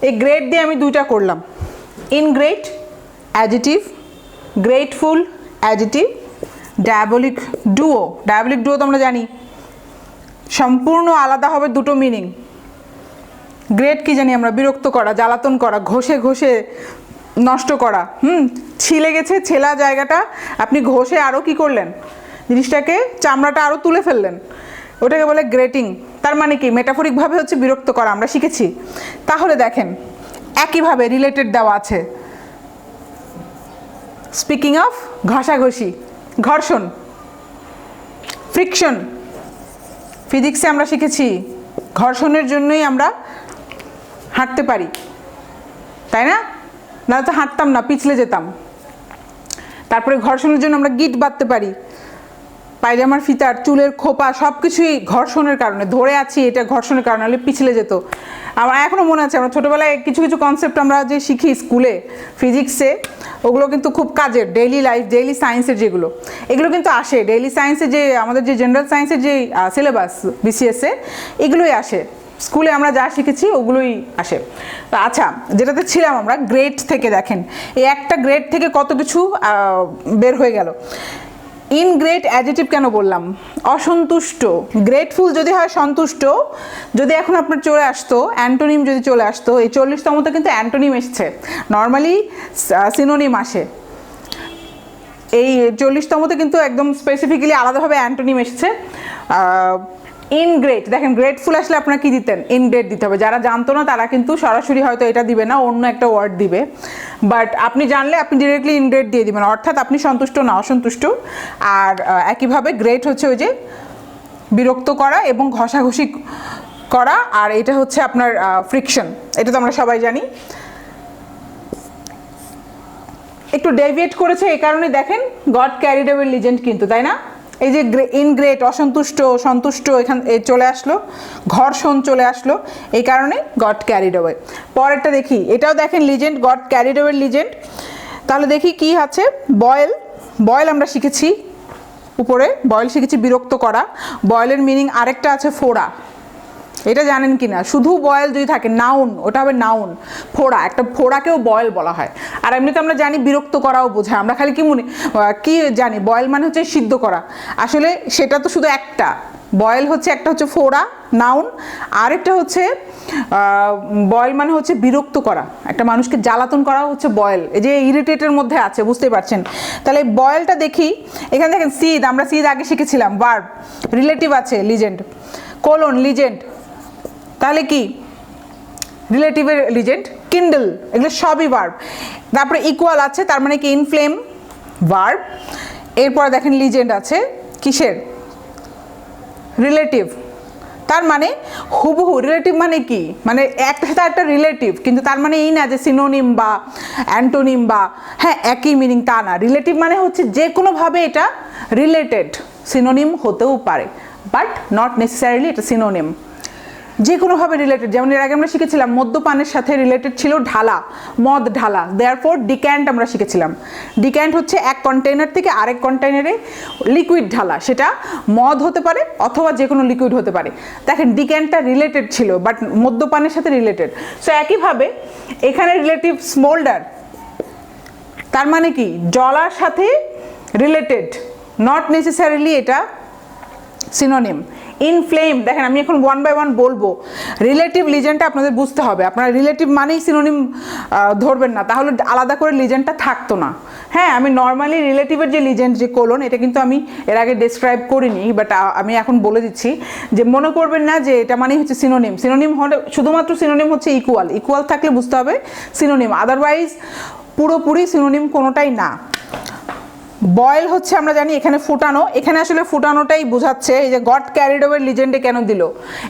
[SPEAKER 1] এই গ্রেট দিয়ে আমি দুইটা করলাম, ingrate adjective, grateful adjective, diabolic duo. Diabolic duo তো আমরা জানি সম্পূর্ণ আলাদা হবে দুটো মিনিং। গ্রেট কি জানি আমরা, বিরক্ত করা, জ্বালাতন করা, ঘষে ঘষে নষ্ট করা, ছিলে গেছে ছেলা জায়গাটা আপনি ঘষে আরও কি করলেন, জিনিসটাকে চামড়াটা আরও তুলে ফেললেন, ওটাকে বলে গ্রেটিং। তার মানে কি মেটাফরিকভাবে হচ্ছে বিরক্ত করা, আমরা শিখেছি। তাহলে দেখেন একইভাবে রিলেটেড দেওয়া আছে। স্পিকিং অফ ঘষাঘষি, ঘর্ষণ, ফ্রিকশন, ফিজিক্সে আমরা শিখেছি ঘর্ষণের জন্যই আমরা হাঁটতে পারি, তাই না? না তো হাঁটতাম না, পিছলে যেতাম। তারপরে ঘর্ষণের জন্য আমরা গিট বাঁধতে পারি, পায়জামার ফিতার, চুলের খোপা, সব কিছুই ঘর্ষণের কারণে। ধরে আছি এটা ঘর্ষণের কারণে, হলে পিছলে যেত। আমার এখনও মনে আছে, আমরা ছোটোবেলায় কিছু কিছু কনসেপ্ট আমরা যে শিখি স্কুলে ফিজিক্সে, ওগুলো কিন্তু খুব কাজের, ডেইলি লাইফ, ডেইলি সায়েন্সের যেগুলো, এগুলো কিন্তু আসে। ডেইলি সায়েন্সে যে আমাদের যে জেনারেল সায়েন্সের যে সিলেবাস বিসিএসে, এগুলোই আসে। স্কুলে আমরা যা শিখেছি ওগুলোই আসে। তো আচ্ছা, যেটাতে ছিলাম আমরা গ্রেড থেকে, দেখেন এই একটা গ্রেড থেকে কত কিছু বের হয়ে গেল। ইনগ্রেট অ্যাডজেটিভ কেন বললাম? অসন্তুষ্ট। গ্রেটফুল যদি হয় সন্তুষ্ট, যদি এখন আপনার চলে আসতো অ্যান্টোনিম, যদি চলে আসতো, এই 40তমতে কিন্তু অ্যান্টোনিম এসছে, নর্মালি সিনোনিম আসে। এই 40তমতে কিন্তু একদম স্পেসিফিক্যালি আলাদাভাবে অ্যান্টোনিম এসেছে। ইনগ্রেট, দেখেন গ্রেটফুল আসলে আপনারা কি দিতেন? ইনগ্রেট দিতে হবে। যারা জানতো না তারা কিন্তু সরাসরি হয়তো এটা দিবে না, অন্য একটা ওয়ার্ড দিবে, বাট আপনি জানলে আপনি ডিরেক্টলি ইনগ্রেট দিয়ে দিবেন, অর্থাৎ আপনি সন্তুষ্ট না, অসন্তুষ্ট। আর একইভাবে গ্রেট হচ্ছে ওই যে বিরক্ত করা এবং ঘষাঘষি করা, আর এটা হচ্ছে আপনার ফ্রিকশন, এটা তো আমরা সবাই জানি। একটু ডেভিয়েট করেছে এই কারণে দেখেন গট ক্যারিড অ্যাওয়ে লিজেন্ড কিন্তু, তাই না? এই যে ইনগ্রেট, অসন্তুষ্ট, সন্তুষ্ট, এখানে চলে আসলো, ঘর্ষণ চলে আসলো, এই কারণে গট ক্যারিড অ্যাওয়ে। পরেরটা দেখি, এটাও দেখেন legend, goat carried away legend. তাহলে দেখি কি আছে। বয়েল, বয়েল আমরা শিখেছি উপরে, বয়েল শিখেছি বিরক্ত করা। বয়েলের মিনিং আরেকটা আছে ফোড়া, এটা জানেন কি না? শুধু বয়েল যদি থাকে নাউন, ওটা হবে নাউন। ফোড়া, একটা ফোড়াকেও বয়েল বলা হয়। আর এমনিতে আমরা জানি বিরক্ত করাও বোঝায়, আমরা খালি কি জানি বয়েল মানে হচ্ছে সিদ্ধ করা, আসলে সেটা তো শুধু একটা। বয়েল হচ্ছে একটা হচ্ছে ফোড়া নাউন, আরেকটা হচ্ছে বয়েল মানে হচ্ছে বিরক্ত করা, একটা মানুষকে জ্বালাতন করা হচ্ছে বয়েল। এই যে ইরিটেটের মধ্যে আছে, বুঝতে পারছেন? তাহলে বয়েলটা দেখি, এখানে দেখেন সিদ, আমরা সিদ আগে শিখেছিলাম, ভার্ব, রিলেটিভ আছে লিজেন্ড, কোলন লিজেন্ড, তাহলে কি রিলেটিভের লিজেন্ড, কিন্ডল, এগুলো সবই ভার্ব। তারপরে ইকুয়াল আছে, তার মানে কি ইনফ্লেম, ভার্ব। এরপর দেখেন লিজেন্ড আছে কিসের? রিলেটিভ, তার মানে হুবহু। রিলেটিভ মানে কি? মানে একটা সাথে একটা রিলেটিভ, কিন্তু তার মানে এই না যে সিনোনিম বা অ্যান্টোনিম বা হ্যাঁ একই মিনিং, তা না। রিলেটিভ মানে হচ্ছে যে কোনোভাবে এটা রিলেটেড, সিনোনিম হতেও পারে বাট নট নেসেসারিলি এটা সিনোনিম, যে কোনোভাবে রিলেটেড। যেমন এর আগে আমরা শিখেছিলাম মদ্যপানের সাথে রিলেটেড ছিল ঢালা, মদ ঢালা, দেয়ারফর ডিক্যান্ট আমরা শিখেছিলাম। ডিক্যান্ট হচ্ছে এক কন্টেইনার থেকে আরেক কন্টেইনারে লিকুইড ঢালা, সেটা মদ হতে পারে অথবা যে কোনো লিকুইড হতে পারে। দেখেন ডিক্যান্টটা রিলেটেড ছিল বাট মদ্যপানের সাথে রিলেটেড। সো একইভাবে এখানে রিলেটিভ স্মোল্ডার, তার মানে কি জলার সাথে রিলেটেড, নট নেসেসারিলি এটা সিনোনিম। ইনফ্লেম, দেখেন আমি এখন ওয়ান বাই ওয়ান বলবো, রিলেটিভ লিজেন্ডটা আপনাদের বুঝতে হবে। আপনারা রিলেটিভ মানেই সিনোনিম ধরবেন না, তাহলে আলাদা করে লিজেন্ডটা থাকতো না। হ্যাঁ, আমি নর্মালি রিলেটিভের যে লিজেন্ড, যে কোলন, এটা কিন্তু আমি এর আগে ডেসক্রাইব করিনি, বাট আমি এখন বলে দিচ্ছি যে মনে করবেন না যে এটা মানেই হচ্ছে সিনোনিম। সিনোনিম হলে শুধুমাত্র সিনোনিম হচ্ছে ইকুয়াল, ইকুয়াল থাকলে বুঝতে হবে সিনোনিম, আদারওয়াইজ পুরোপুরি সিনোনিম কোনোটাই না। বয়েল হচ্ছে আমরা জানি এখানে ফুটানো, এখানে আসলে ফুটানোটাই বোঝাচ্ছে। এই যে গট ক্যারিড অ্যাওয়ে লিজেন্ডে কেন দিল,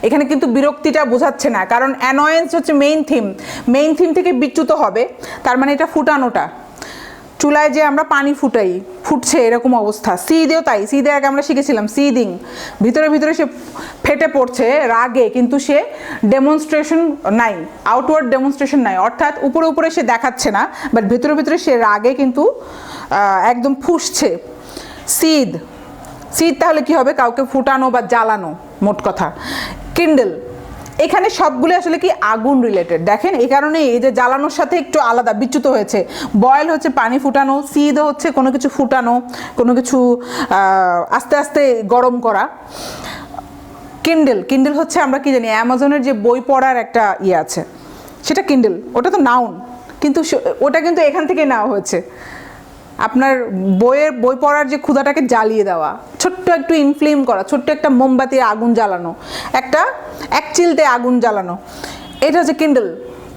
[SPEAKER 1] এখানে কিন্তু বিরক্তিটা বোঝাচ্ছে না, কারণ অ্যানয়েন্স হচ্ছে মেইন থিম, মেইন থিম থেকে বিচ্যুত হবে, তার মানে এটা ফুটানোটা। চুলায় যে আমরা পানি ফুটাই, ফুটছে এরকম অবস্থা। সিদেও তাই, সিদে আগে আমরা শিখেছিলাম সিদিং, ভিতরে ভিতরে সে ফেটে পড়ছে রাগে, কিন্তু সে ডেমনস্ট্রেশন নাই, আউটওয়ার্ড ডেমনস্ট্রেশন নাই, অর্থাৎ উপরে উপরে সে দেখাচ্ছে না, বাট ভিতরে ভিতরে সে রাগে কিন্তু একদম ফুসছে। সিদ, সিদ তাহলে কি হবে? কাউকে ফুটানো বা জ্বালানো, মোট কথা। কিন্ডেল, এখানে সবগুলো আসলে কি আগুন রিলেটেড। দেখেন এই কারণে এই যে জ্বালানোর সাথে একটু আলাদা বিচ্যুত হয়েছে। বয়েল হচ্ছে পানি ফুটানো, সিদ হচ্ছে কোনো কিছু ফুটানো, কোনো কিছু আস্তে আস্তে গরম করা। কিন্ডেল, কিন্ডেল হচ্ছে আমরা কি জানি অ্যামাজনের যে বই পড়ার একটা ইয়ে আছে, সেটা কিন্ডেল, ওটা তো নাউন, কিন্তু ওটা কিন্তু এখান থেকে নেওয়া হয়েছে। আপনার বই পড়ার যে ক্ষুধাটাকে জ্বালিয়ে দেওয়া, ছোট্ট একটু ইনফ্লেম করা, ছোট্ট একটা মোমবাতির আগুন জ্বালানো, এক চিলতে আগুন জ্বালানো, এটা হচ্ছে kindle.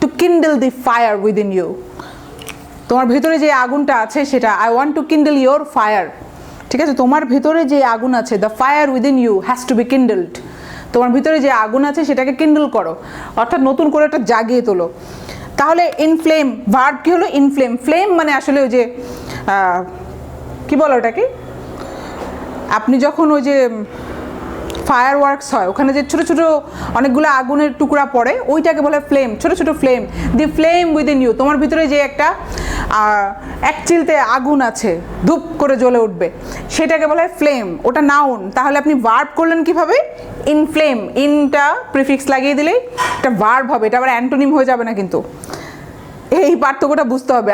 [SPEAKER 1] To kindle the fire within you, তোমার ভিতরে যে আগুনটা আছে সেটা, I want to kindle your fire, ঠিক আছে? তোমার ভিতরে যে আগুন আছে, the fire within you has to be kindled, তোমার ভিতরে যে আগুন আছে সেটাকে কিন্ডেল করো, অর্থাৎ নতুন করে একটা জাগিয়ে তোলো। তাহলে ইনফ্লেম, ভার্ব কি হলো? ইনফ্লেম। ফ্লেম মানে আসলে ওই যে কি বলো ওটাকে, আপনি যখন ওই যে ফায়ার ওয়ার্কস হয়, ওখানে যে ছোটো ছোটো অনেকগুলো আগুনের টুকরা পড়ে, ওইটাকে বলে ফ্লেম, ছোটো ছোটো flame. The flame within you, তোমার ভিতরে যে একটা এক চিলতে আগুন আছে, ধূপ করে জ্বলে উঠবে, সেটাকে বলা হয় ফ্লেম, ওটা নাউন। তাহলে আপনি ভার্ব করলেন কিভাবে? ইনফ্লেম, ইনটা প্রিফিক্স লাগিয়ে দিলেই এটা ভার্ব হবে, এটা আবার অ্যান্টোনিম হয়ে যাবে না কিন্তু, এই পার্থক্যটা বুঝতে হবে।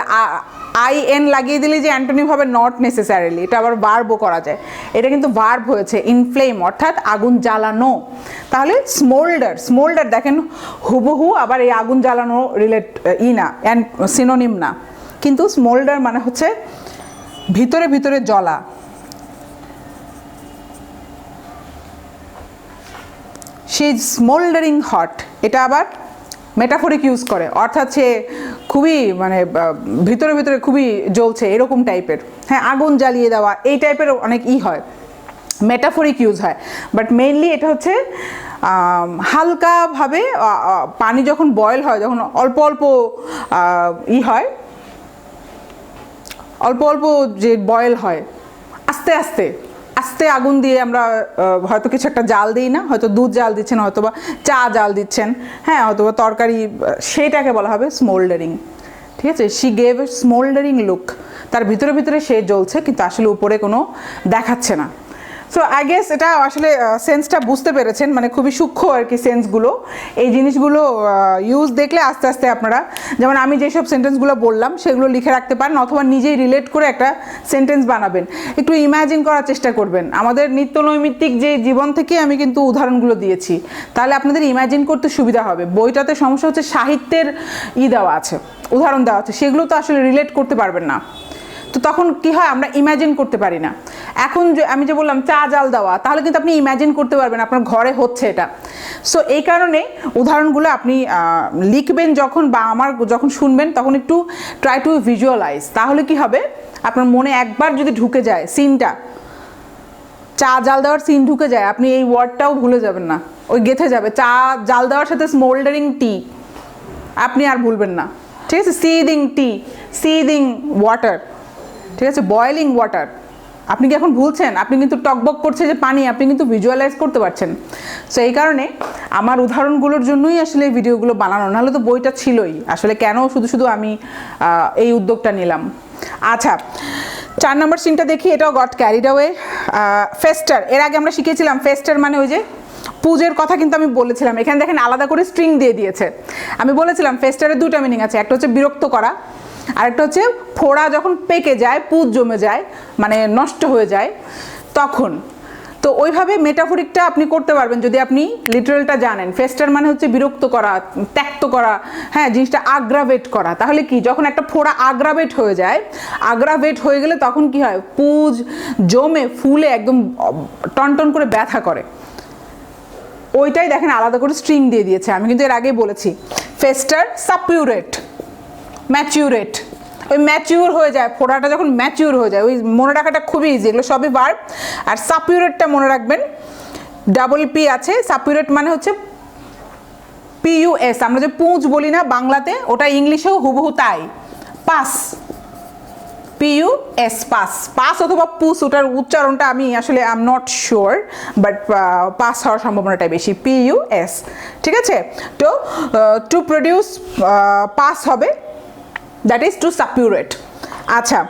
[SPEAKER 1] IN লাগিয়ে দিলে যে অ্যান্টোনিম হবে, নট নেসেসারিলি, এটা আবার ভার্বও করা যায়। এটা কিন্তু ভার্ব হয়েছে, ইনফ্লেম অর্থাৎ আগুন জ্বালানো। তাহলে স্মোল্ডার, স্মোল্ডার দেখেন হুবহু আবার এই আগুন জ্বালানো না, সিনোনিম না, কিন্তু স্মোল্ডার মানে হচ্ছে ভিতরে ভিতরে জ্বলা। সে স্মোল্ডারিং হট, এটা আবার মেটাফরিক ইউজ করে, অর্থাৎ সে খুবই মানে ভিতরে ভিতরে খুবই জ্বলছে এরকম টাইপের। হ্যাঁ, আগুন জ্বালিয়ে দেওয়া এই টাইপের অনেক হয়, মেটাফরিক ইউজ হয়, বাট মেইনলি এটা হচ্ছে হালকাভাবে পানি যখন বয়েল হয়, যখন অল্প অল্প হয়, অল্প অল্প যে বয়েল হয়, আস্তে আস্তে আস্তে আগুন দিয়ে আমরা হয়তো কিছু একটা জাল দিই না, হয়তো দুধ জাল দিচ্ছেন, হয়তো বা চা জাল দিচ্ছেন, হ্যাঁ, হয়তো বা তরকারি, সেইটাকে বলা হবে স্মোল্ডারিং, ঠিক আছে? শি গেভ এ স্মোল্ডারিং লুক, তার ভিতরে ভিতরে সে জ্বলছে কিন্তু আসলে উপরে কোনো দেখাচ্ছে না। সো আই গেস এটা আসলে সেন্সটা বুঝতে পেরেছেন, মানে খুবই সূক্ষ্ম আর কি সেন্সগুলো। এই জিনিসগুলো ইউজ দেখলে আস্তে আস্তে আপনারা, যেমন আমি যেসব সেন্টেন্সগুলো বললাম সেগুলো লিখে রাখতে পারেন, অথবা নিজেই রিলেট করে একটা সেন্টেন্স বানাবেন, একটু ইমাজিন করার চেষ্টা করবেন। আমাদের নিত্যনৈমিত্তিক যে জীবন থেকে আমি কিন্তু উদাহরণগুলো দিয়েছি, তাহলে আপনাদের ইমাজিন করতে সুবিধা হবে। বইটাতে সমস্যা হচ্ছে সাহিত্যের দেওয়া আছে, উদাহরণ দেওয়া আছে, সেগুলো তো আসলে রিলেট করতে পারবেন না, তো তখন কি হয়, আমরা ইমাজিন করতে পারি না। এখন যে আমি যে বললাম চা জাল দেওয়া, তাহলে কিন্তু আপনি ইমাজিন করতে পারবেন আপনার ঘরে হচ্ছে এটা। সো এই কারণে উদাহরণগুলো আপনি লিখবেন যখন, বা আমার যখন শুনবেন, তখন একটু ট্রাই টু ভিজুয়ালাইজ, তাহলে কি হবে, আপনার মনে একবার যদি ঢুকে যায় সিনটা, চা জাল দেওয়ার সিন ঢুকে যায়, আপনি এই ওয়ার্ডটাও ভুলে যাবেন না, ওই গেঁথে যাবে। চা জাল দেওয়ার সাথে স্মোল্ডারিং টি আপনি আর ভুলবেন না, ঠিক আছে? সিদিং টি, সিদিং ওয়াটার, ঠিক আছে? বয়েলিং ওয়াটার, আপনি কি এখন ভুলছেন? আপনি কিন্তু টকবক করছে যে পানি, আপনি কিন্তু ভিজুয়ালাইজ করতে পারছেন। সো এই কারণে আমার উদাহরণগুলোর জন্যই আসলে এই ভিডিওগুলো বানানো, নাহলে তো বইটা ছিলই, আসলে কেন শুধু শুধু আমি এই উদ্যোগটা নিলাম। আচ্ছা, 4 নম্বর সিনটা দেখি, এটাও গট ক্যারিড অ্যাওয়ে। ফেস্টার, এর আগে আমরা শিখেছিলাম ফেস্টার মানে ওই যে পুজের কথা, কিন্তু আমি বলেছিলাম, এখানে দেখেন আলাদা করে স্ট্রিং দিয়ে দিয়েছে। আমি বলেছিলাম ফেস্টারের দুটো মিনিং আছে, একটা হচ্ছে বিরক্ত করা, আরেকটা হচ্ছে ফোড়া যখন পেকে যায়, পুজ জমে যায়, মানে নষ্ট হয়ে যায় তখন। তো ওইভাবে মেটাফরিকটা আপনি করতে পারবেন যদি আপনি লিটারালটা জানেন। ফেস্টার মানে হচ্ছে বিরক্ত করা, ত্যক্ত করা, হ্যাঁ, জিনিসটা আগ্রাভেট করা। তাহলে কি, যখন একটা ফোড়া আগ্রাভেট হয়ে যায়, আগ্রাভেট হয়ে গেলে তখন কি হয়, পুজ জমে ফুলে একদম টনটন করে ব্যথা করে, ওইটাই দেখেন আলাদা করে স্ট্রিং দিয়ে দিয়েছে। আমি কিন্তু এর আগেই বলেছি, ফেস্টার, সাপিউরেট, ম্যাচিউরেট, ওই ম্যাচিউর হয়ে যায়, ফোড়াটা যখন ম্যাচিউর হয়ে যায়, ওই মনে রাখাটা খুবই ইজি, এগুলো সবই ভার্ব। আর সাপিউরেটটা মনে রাখবেন, ডাবল পি আছে, সাপিউরেট মানে হচ্ছে PUS, আমরা যে পুঁজ বলি না বাংলাতে, ওটা ইংলিশেও হুবহু তাই, পাস, PUS, পাস। পাস অথবা পুস, ওটার উচ্চারণটা আমি আসলে I am not sure, but pass হওয়ার সম্ভাবনাটাই বেশি। PUS, ঠিক আছে। তো টু প্রডিউস পাস হবে, দ্যাট ইজ টু সাপিউরেট। আচ্ছা,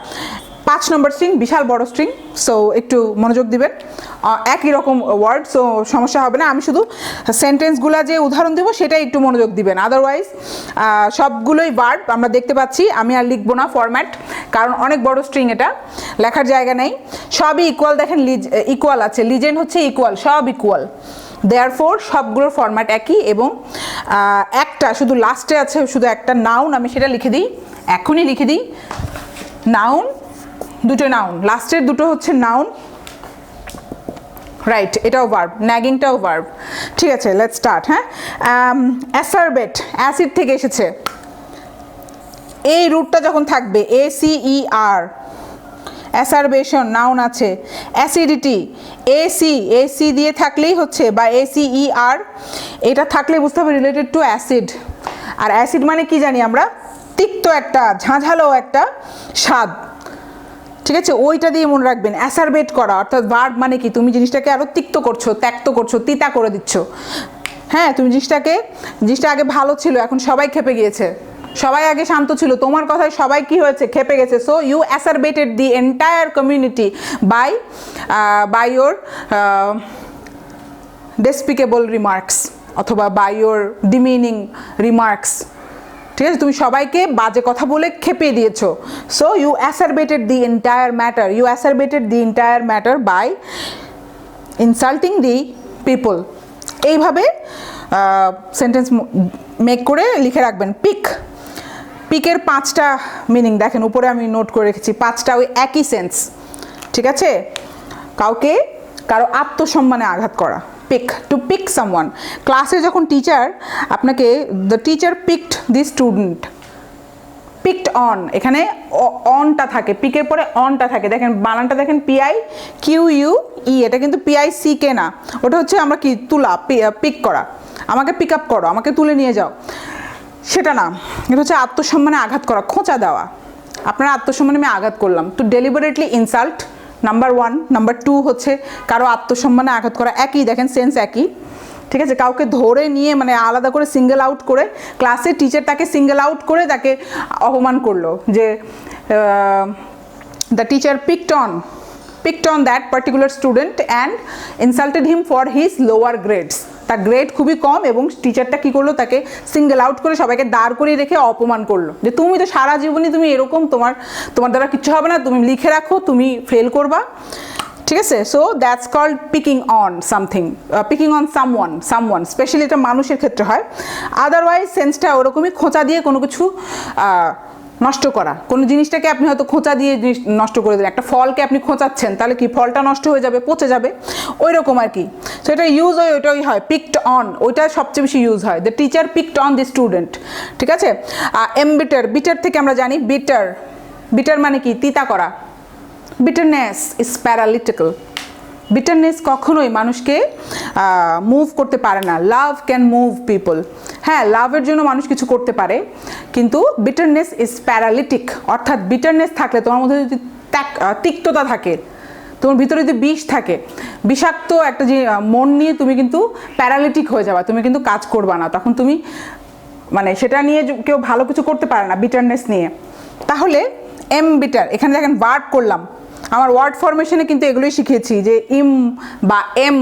[SPEAKER 1] 5 নম্বর স্ট্রিং, বিশাল বড় স্ট্রিং, সো একটু মনোযোগ দিবেন। একই রকম ওয়ার্ড, সো সমস্যা হবে না। আমি শুধু সেন্টেন্সগুলো যে উদাহরণ দেবো সেটাই একটু মনোযোগ দিবেন, আদারওয়াইজ সবগুলোই ভার্ব আমরা দেখতে পাচ্ছি। আমি আর লিখবো না ফরম্যাট, কারণ অনেক বড় স্ট্রিং, এটা লেখার জায়গা নেই। সবই ইকুয়াল, দেখেন ইকুয়াল আছে, লিজেন্ড হচ্ছে ইকুয়াল, সব ইকুয়াল, দেয়ারফোর সবগুলোর ফরম্যাট একই। এবং একটা শুধু লাস্টে আছে শুধু একটা নাউন, আমি সেটা লিখে দিই, এখনই লিখে দিই। নাউন, দুটো নাউন, লাস্টের দুটো হচ্ছে নাউন, রাইট, এটাও ভার্ব, ন্যাগিংটাও ভার্ব। ঠিক আছে, লেটস স্টার্ট। হ্যাঁ, অ্যাসারবেট, অ্যাসিড থেকে এসেছে। এই রুটটা যখন থাকবে ACER, অ্যাসারবেশন, নাউন আছে। অ্যাসিডিটি, AC দিয়ে থাকলেই হচ্ছে, বা ACER, এটা থাকলে বুঝতে হবে রিলেটেড টু অ্যাসিড। আর অ্যাসিড মানে কি জানি আমরা, তিক্ত একটা, ঝাঁঝালো একটা স্বাদ, ঠিক আছে, ওইটা দিয়ে মনে রাখবেন। অ্যাসারবেট করা অর্থাৎ ভার্ব মানে কি, তুমি জিনিসটাকে আরো তিক্ত করছো, ত্যক্ত করছো, তিতা করে দিচ্ছ। হ্যাঁ, তুমি জিনিসটা আগে ভালো ছিল, এখন সবাই খেপে গিয়েছে। সবাই আগে শান্ত ছিল, তোমার কথায় সবাই কি হয়েছে, খেপে গেছে। So you exacerbated the entire community by your despicable remarks, অথবা বাই ইয়োর ডিমিনিং রিমার্কস। ঠিক আছে, তুমি সবাইকে বাজে কথা বলে খেপিয়ে দিয়েছো। So you exacerbated the entire matter by insulting the people. এইভাবে সেন্টেন্স মেক করে লিখে রাখবেন। পিকের 5টা মিনিং দেখেন, উপরে আমি নোট করে রেখেছি, 5টা ওই একই সেন্স। ঠিক আছে, কারো আত্মসম্মানে আঘাত করা, পিক, টু পিক সামওয়ান। ক্লাসে যখন টিচার আপনাকে, the teacher picked the student, picked on, এখানে অনটা থাকে, পিকের পরে অনটা থাকে, দেখেন বানানটা দেখেন, PIQUE, এটা কিন্তু PICK না, ওটা হচ্ছে আমরা কি তুলা, পিক করা, আমাকে পিক আপ করো, আমাকে তুলে নিয়ে যাও, সেটা না। এটা হচ্ছে আত্মসম্মানে আঘাত করা, খোঁচা দেওয়া। আপনার আত্মসম্মানে আমি আঘাত করলাম, to deliberately insult, number 1। Number 2 হচ্ছে কারো আত্মসম্মানে আঘাত করা, একই, দেখেন সেন্স একই। ঠিক আছে, কাউকে ধরে নিয়ে মানে আলাদা করে সিঙ্গেল আউট করে, ক্লাসে টিচার তাকে সিঙ্গেল আউট করে তাকে অপমান করলো, যে the teacher picked on that particular student and insulted him for his lower grades. তার গ্রেড খুবই কম এবং টিচারটা কি করলো, তাকে সিঙ্গেল আউট করে সবাইকে দাঁড় করিয়ে রেখে অপমান করলো, যে তুমি তো সারা জীবনই তুমি এরকম, তোমার দ্বারা কিচ্ছু হবে না, তুমি লিখে রাখো, তুমি ফেল করবা। ঠিক আছে, so that's called picking on something, picking on someone, specially এটা মানুষের ক্ষেত্রে হয়। আদারওয়াইজ সেন্সটা ওরকমই, খোঁচা দিয়ে কোনো কিছু নষ্ট করা, কোনো জিনিসটাকে আপনি হয়তো খোঁচা দিয়ে নষ্ট করে দিলেন, একটা ফলকে আপনি খোঁচাচ্ছেন, তাহলে কি ফলটা নষ্ট হয়ে যাবে, পচে যাবে, ওই রকম আর কি। সো এটা ইউজ হয়, ওইটাই হয়, পিকড অন, ওইটা সবচেয়ে বেশি ইউজ হয়, the teacher picked on the student. ঠিক আছে, বিটার থেকে আমরা জানি, বিটার মানে কি, তিতা করা। বিটারনেস ইজ প্যারালিটিক্যাল, বিটারনেস কখনোই মানুষকে মুভ করতে পারে না। লাভ ক্যান মুভ পিপল, হ্যাঁ, লাভের জন্য মানুষ কিছু করতে পারে, কিন্তু বিটারনেস ইজ প্যারালিটিক, অর্থাৎ বিটারনেস থাকলে, তোমার মধ্যে যদি তিক্ততা থাকে, তোমার ভিতরে যদি বিষ থাকে, বিষাক্ত একটা যে মন নিয়ে তুমি কিন্তু প্যারালিটিক হয়ে যাবা, তুমি কিন্তু কাজ করবা না, তখন তুমি মানে সেটা নিয়ে কেউ ভালো কিছু করতে পারে না, বিটারনেস নিয়ে। তাহলে বিটার, এখানে দেখেন ভার্ব করলাম, আমার ওয়ার্ড ফরমেশনে কিন্তু এগুলোই শিখিয়েছি, যে ইম বা এম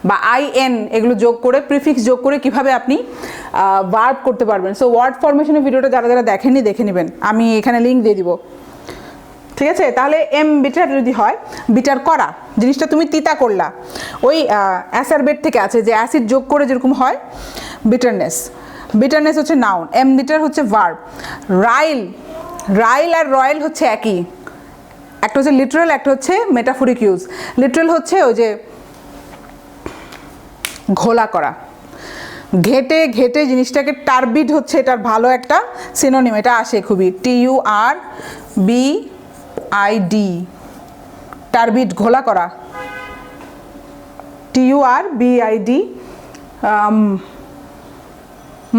[SPEAKER 1] বা IN এগুলো যোগ করে, প্রিফিক্স যোগ করে কিভাবে আপনি ভার্ব করতে পারবেন। সো ওয়ার্ড ফরমেশনের ভিডিওটা যারা দেখেননি দেখে নেবেন, আমি এখানে লিঙ্ক দিয়ে দিব। ঠিক আছে, তাহলে বিটার যদি হয়, বিটার করা, জিনিসটা তুমি তিতা করলা, ওই অ্যাসারবেট থেকে আছে, যে অ্যাসিড যোগ করে যেরকম হয় বিটারনেস হচ্ছে নাউন, বিটার হচ্ছে ভার্ব। রাইল আর রয়্যাল হচ্ছে একই, একটা হচ্ছে লিটারাল, একটা হচ্ছে মেটাফরিক ইউজ। লিটারাল হচ্ছে ওই যে ঘোলা করা, ঘেটে জিনিসটাকে, টারবিড হচ্ছে এটার ভালো একটা সিনোনিম, এটা আসে খুবই, TURBID, টারবিড, ঘোলা করা, TURBID।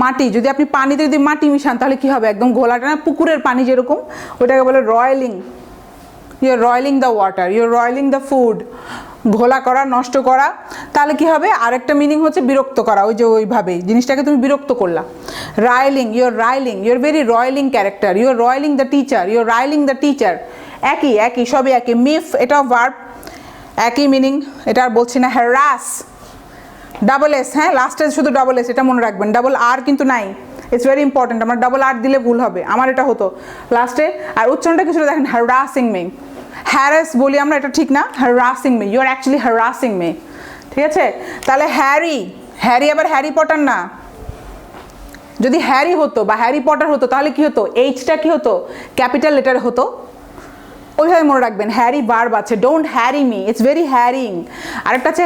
[SPEAKER 1] মাটি, যদি আপনি পানিতে যদি মাটি মিশান তাহলে কি হবে, একদম ঘোলাটা না, পুকুরের পানি যেরকম, ওইটাকে বলে roiling, you're roiling the water, you're roiling the food, ঘোলা করা, নষ্ট করা। তাহলে কি হবে, আরেকটা মিনিং হচ্ছে বিরক্ত করা, ওই যে ওইভাবেই জিনিসটাকে তুমি বিরক্ত করলা। Riling, you're very roiling character, you're roiling the teacher, you're riling the teacher. একই একই সবই একই। মিফ এটাও ভার্ব, একই মিনিং, এটা আর বলছি না। হ্যারাস, ডাবল এস, হ্যাঁ লাস্টে শুধু ডাবল এস, এটা মনে রাখবেন, ডাবল আর কিন্তু নাই। ইটস ভেরি ইম্পর্টেন্ট, আমার ডাবল আর দিলে ভুল হবে, আমার এটা হতো লাস্টে। আর উচ্চারণটা কিছুটা দেখেন, হ্যারাসিং মি, হ্যারাস বলি আমরা, এটা ঠিক না, harassing me, you are actually harassing me, ঠিক আছে। তাহলে হ্যারি, হ্যারি আবার হ্যারি পটার না। যদি হ্যারি হতো বা হ্যারি পটার হতো তাহলে কি হতো, এইচটা কি হতো, ক্যাপিটাল লেটার হতো। ওইভাবে মনে রাখবেন, হ্যারি ভার্ব আছে, don't Harry me, it's very hearing. আরেকটা আছে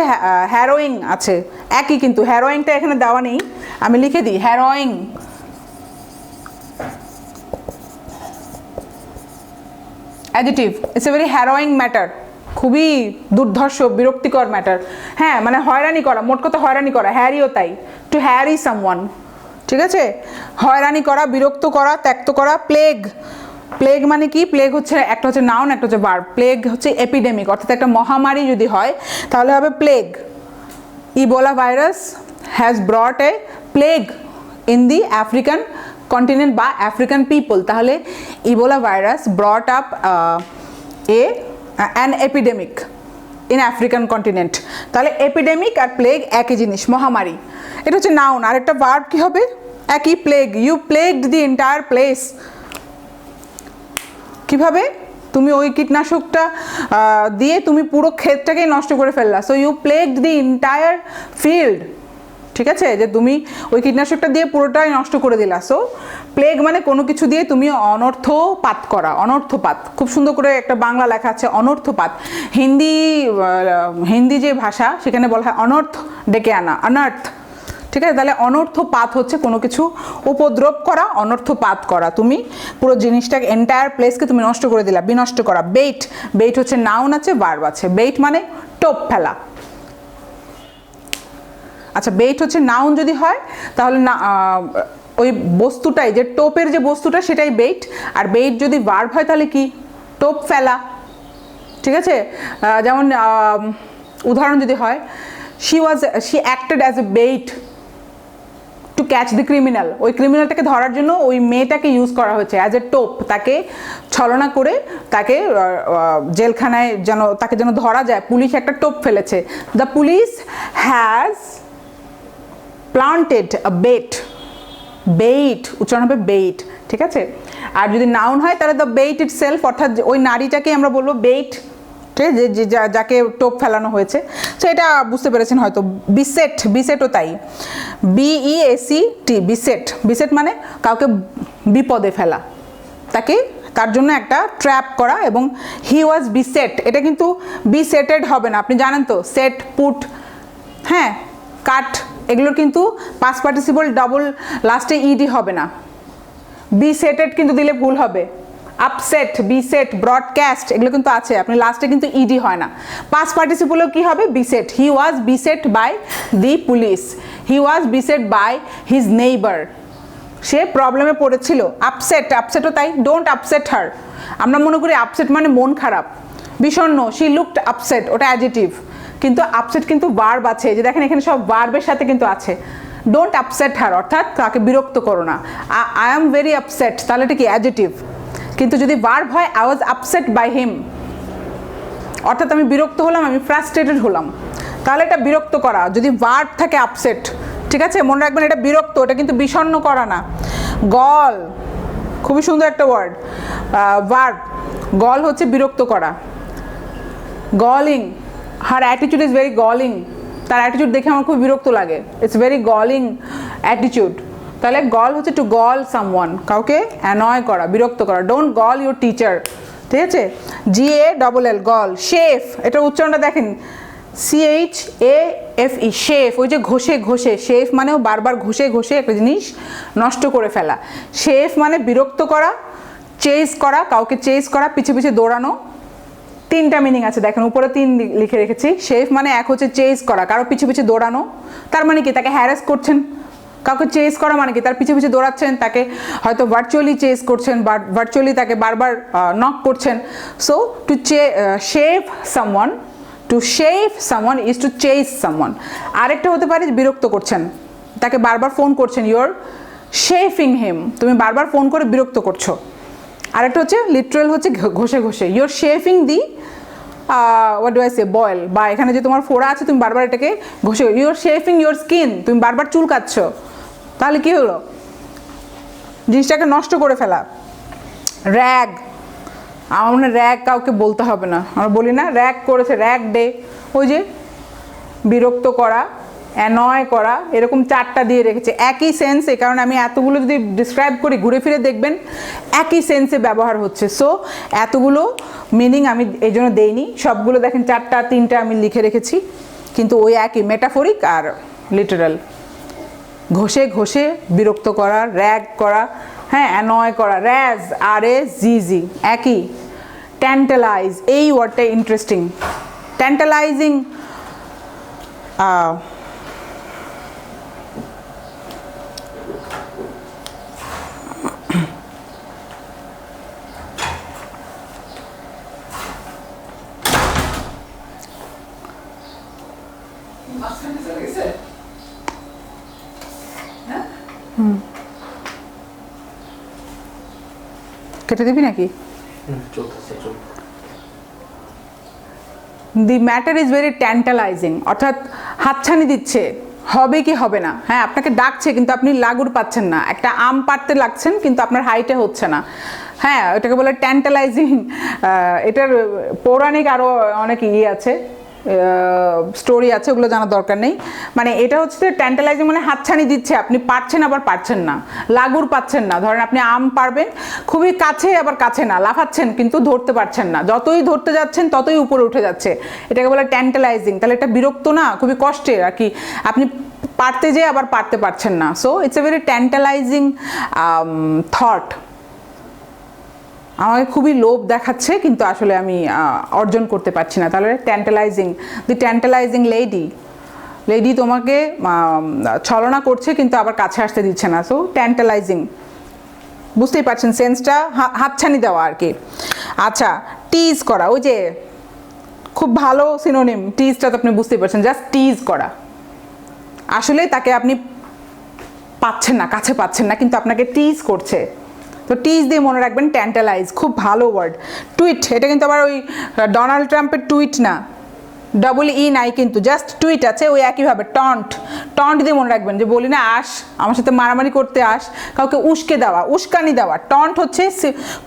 [SPEAKER 1] হ্যারোয়িং আছে, একই কিন্তু হ্যারোয়িংটা এখানে দেওয়া নেই, আমি লিখে দিই harrowing. Adjective, it's a very harrowing matter, খুবই দুর্ধর্ষ বিরক্তিকর ম্যাটার। হ্যাঁ মানে হয়রানি করা, মোট কথা হয়রানি করা, হ্যারিও তাই, টু হ্যারি সামওয়ান, ঠিক আছে। হয়রানি করা, বিরক্ত করা, ত্যক্ত করা। প্লেগ, প্লেগ মানে কি, প্লেগ হচ্ছে একটা হচ্ছে নাউন, একটা হচ্ছে ভার্ব। প্লেগ হচ্ছে এপিডেমিক, অর্থাৎ একটা মহামারী যদি হয় তাহলে হবে plague. Ebola virus has brought A plague in the African continent বা আফ্রিকান পিপল, তাহলে Ebola virus brought up an epidemic in African continent. তাহলে এপিডেমিক আর প্লেগ একই জিনিস, মহামারী। এটা হচ্ছে নাউন। আর একটা ভার্ব কি হবে, একই, plague, you plagued the entire place. কিভাবে, তুমি ওই কীটনাশকটা দিয়ে তুমি পুরো ক্ষেতটাকেই নষ্ট করে ফেললা, so you plagued the entire field, ঠিক আছে, যে তুমি ওই কীটনাশকটা দিয়ে পুরোটাই নষ্ট করে দিলা। সো প্লেগ মানে কোনো কিছু দিয়ে তুমি অনর্থপাত করা, অনর্থপাত। খুব সুন্দর করে একটা বাংলা লেখা আছে অনর্থপাত। হিন্দি যে ভাষা সেখানে বলা হয় অনর্থ ডেকে আনা, অনর্থ, ঠিক আছে। তাহলে অনর্থপাত হচ্ছে কোনো কিছু উপদ্রব করা, অনর্থপাত করা, তুমি পুরো জিনিসটাকে এন্টায়ার প্লেসকে তুমি নষ্ট করে দিলা, বিনষ্ট করা। বেইট, বেইট হচ্ছে নাউন আছে, ভার্ব আছে। বেইট মানে টোপ ফেলা। আচ্ছা, বেইট হচ্ছে নাউন যদি হয় তাহলে না ওই বস্তুটাই, যে টোপের যে বস্তুটা সেটাই বেইট। আর বেইট যদি ভার্ব হয় তাহলে কি, টোপ ফেলা, ঠিক আছে। যেমন উদাহরণ যদি হয়, she acted as a bait to catch the criminal, ওই ক্রিমিনালটাকে ধরার জন্য ওই মেয়েটাকে ইউজ করা হয়েছে অ্যাজ এ টোপ, তাকে ছলনা করে তাকে জেলখানায় যেন তাকে যেন ধরা যায়, পুলিশ একটা টোপ ফেলেছে। The police has planted a bait, bait উচ্চারণ হবে বেইট, ঠিক আছে। আর যদি নাউন হয় তাহলে দ্য বেইট ইট সেলফ, অর্থাৎ ওই নারীটাকে আমরা বলবো বেইট, ঠিক আছে, যে যাকে টোপ ফেলানো হয়েছে। তো এটা বুঝতে পেরেছেন হয়তো। বিসেট, বিসেটও তাই, BEACT, বিসেট। বিসেট মানে কাউকে বিপদে ফেলা, তাকে তার জন্য একটা ট্র্যাপ করা। এবং হি ওয়াজ বিসেট, এটা কিন্তু বিসেটেড হবে না, আপনি জানেন তো, সেট, পুট, হ্যাঁ, কাট, এগুলোর কিন্তু পাস্ট পার্টিসিপল ডাবল লাস্টে ইডি হবে না। বিসেটেড কিন্তু দিলে ভুল হবে। আপসেট, বিসেট, ব্রডকাস্ট এগুলো কিন্তু আছে, আপনি লাস্টে কিন্তু ইডি হয় না। পাস্ট পার্টিসিপলও কি হবে, beset. He was beset by the police, he was beset by his neighbour, সে প্রবলেমে পড়েছিল। আপসেট, আপসেটও তাই, ডোন্ট আপসেট হার। আমরা মনে করি আপসেট মানে মন খারাপ, বিষণ্ণ, শি লুকড আপসেট, ওটা অ্যাডজেক্টিভ। কিন্তু আপসেট কিন্তু ভার্ব আছে, যে দেখেন এখানে সব ভার্বের সাথে কিন্তু আছে। ডোন্ট আপসেট হার অর্থাৎ তাকে বিরক্ত করো না। আই এম ভেরি আপসেট, তাহলে এটা কি অ্যাডজেক্টিভ। কিন্তু যদি ভার্ব হয়, I was upset by him, অর্থাৎ আমি বিরক্ত হলাম, আমি ফ্রাস্ট্রেটেড হলাম, তাহলে এটা বিরক্ত করা। যদি ভার্ব থাকে আপসেট, ঠিক আছে, মনে রাখবেন এটা বিরক্ত, এটা কিন্তু বিষণ্ণ করা না। গল, খুবই সুন্দর একটা ওয়ার্ড, ভার্ব। গল হচ্ছে বিরক্ত করা। গলিং, হার অ্যাটিটিউড ইজ ভেরি গলিং, তার অ্যাটিটিউড দেখে আমার খুব বিরক্ত লাগে, ইটস ভেরি গলিং অ্যাটিটিউড। তাহলে গল হচ্ছে টু গল সামওয়ান, কাউকে অ্যানয় করা, বিরক্ত করা। ডোন্ট গল ইউর টিচার, ঠিক আছে। GALL, গল। শেফ, এটার উচ্চারণটা দেখেন, CHAFE, শেফ, ওই যে ঘষে ঘষে, শেফ মানেও বারবার ঘষে ঘষে একটা জিনিস নষ্ট করে ফেলা। শেফ মানে বিরক্ত করা, চেজ করা, কাউকে চেজ করা, পিছে পিছে দৌড়ানো। তিনটা মিনিং আছে দেখেন, উপরে 3 লিখে রেখেছি। শেফ মানে এক হচ্ছে চেজ করা, কারো পিছে পিছে দৌড়ানো, তার মানে কি তাকে হ্যারাস করছেন, কাউকে চেস করা মানে কি, তার পিছে পিছে দৌড়াচ্ছেন, তাকে হয়তো ভার্চুয়ালি চেস করছেন বা ভার্চুয়ালি তাকে বারবার নক করছেন। So to shave someone, to shave someone is to chase someone. আরেকটা হতে পারে বিরক্ত করছেন, তাকে বারবার ফোন করছেন, ইউর শেফিং হিম, তুমি বারবার ফোন করে বিরক্ত করছো। আরেকটা হচ্ছে লিটারাল হচ্ছে ঘষে ঘষে, you're chafing the what do I say boil, বা এখানে যে তোমার ফোড়া আছে তুমি বারবার এটাকে ঘষে, ইউর শেফিং ইউর স্কিন, তুমি বারবার চুল কাটছ, তাহলে কি হলো, জিনিসটাকে নষ্ট করে ফেলা। র্যাগ, আমার মনে র্যাগ কাউকে বলতে হবে না, আমরা বলি না র্যাগ করেছে, র্যাগ ডে, ওই যে বিরক্ত করা, অ্যানয় করা, এরকম 4টা দিয়ে রেখেছে একই সেন্স। এই কারণে আমি এতগুলো যদি ডিসক্রাইব করি ঘুরে ফিরে দেখবেন একই সেন্সে ব্যবহার হচ্ছে। সো এতগুলো মিনিং আমি এই জন্য দেইনি, সবগুলো দেখেন 4টা 3টা আমি লিখে রেখেছি, কিন্তু ওই একই মেটাফরিক আর লিটারাল। ঘষে ঘষে বিরক্ত করা, র্যাগ করা, হ্যাঁ, অ্যানয় করা, র্যাজ, RAZZ একই। ট্যান্টালাইজ, এই ওয়ার্ডটা ইন্টারেস্টিং। ট্যান্টালাইজিং কেটে দিবি নাকি? দি ম্যাটার ইজ ভেরি ট্যান্টালাইজিং, অর্থাৎ হাতছানি দিচ্ছে, হবে কি হবে না। হ্যাঁ, আপনাকে ডাকছে কিন্তু আপনি লাগুর পাচ্ছেন না, একটা আম পাড়তে লাগছেন কিন্তু আপনার হাইটে হচ্ছে না। হ্যাঁ, এটাকে বলে ট্যান্টালাইজিং। এটার পৌরাণিক আরও অনেক আছে, স্টোরি আছে, ওগুলো জানার দরকার নেই। মানে এটা হচ্ছে ট্যান্টালাইজিং মানে হাতছানি দিচ্ছে, আপনি পারছেন আবার পারছেন না, লাগুর পাচ্ছেন না। ধরেন আপনি আম পারবেন, খুবই কাছে আবার কাছে না, লাফাচ্ছেন কিন্তু ধরতে পারছেন না, যতই ধরতে যাচ্ছেন ততই উপরে উঠে যাচ্ছে, এটাকে বলে ট্যান্টালাইজিং। তাহলে এটা বিরক্ত না, খুবই কষ্টের আর কি, আপনি পারতে যেয়ে আবার পারতে পারছেন না। So it's a very tantalising thought. আমাকে খুবই লোভ দেখাচ্ছে কিন্তু আসলে আমি অর্জন করতে পারছি না, তাহলে ট্যান্টালাইজিং। দি ট্যান্টালাইজিং লেডি, লেডি তোমাকে ছলনা করছে কিন্তু আবার কাছে আসতে দিচ্ছে না। সো ট্যান্টালাইজিং, বুঝতেই পারছেন সেন্সটা, হাতছানি দেওয়া আর কি। আচ্ছা, টিজ করা, ওই যে খুব ভালো সিনোনিম, টিজটা তো আপনি বুঝতেই পারছেন, জাস্ট টিজ করা। আসলে তাকে আপনি পাচ্ছেন না, কাছে পাচ্ছেন না, কিন্তু আপনাকে টিজ করছে। তো টিজ দিয়ে মনে রাখবেন ট্যান্টালাইজ, খুব ভালো ওয়ার্ড। টুইট, এটা কিন্তু আবার ওই ডোনাল্ড ট্রাম্পের টুইট না, EE নাই কিন্তু, জাস্ট টুইট আছে, ওই একইভাবে টন্ট। টন্ট দিয়ে মনে রাখবেন, যে বলি না আস, আমার সাথে মারামারি করতে আস, কাউকে উস্কে দেওয়া, উস্কানি দেওয়া। টন্ট হচ্ছে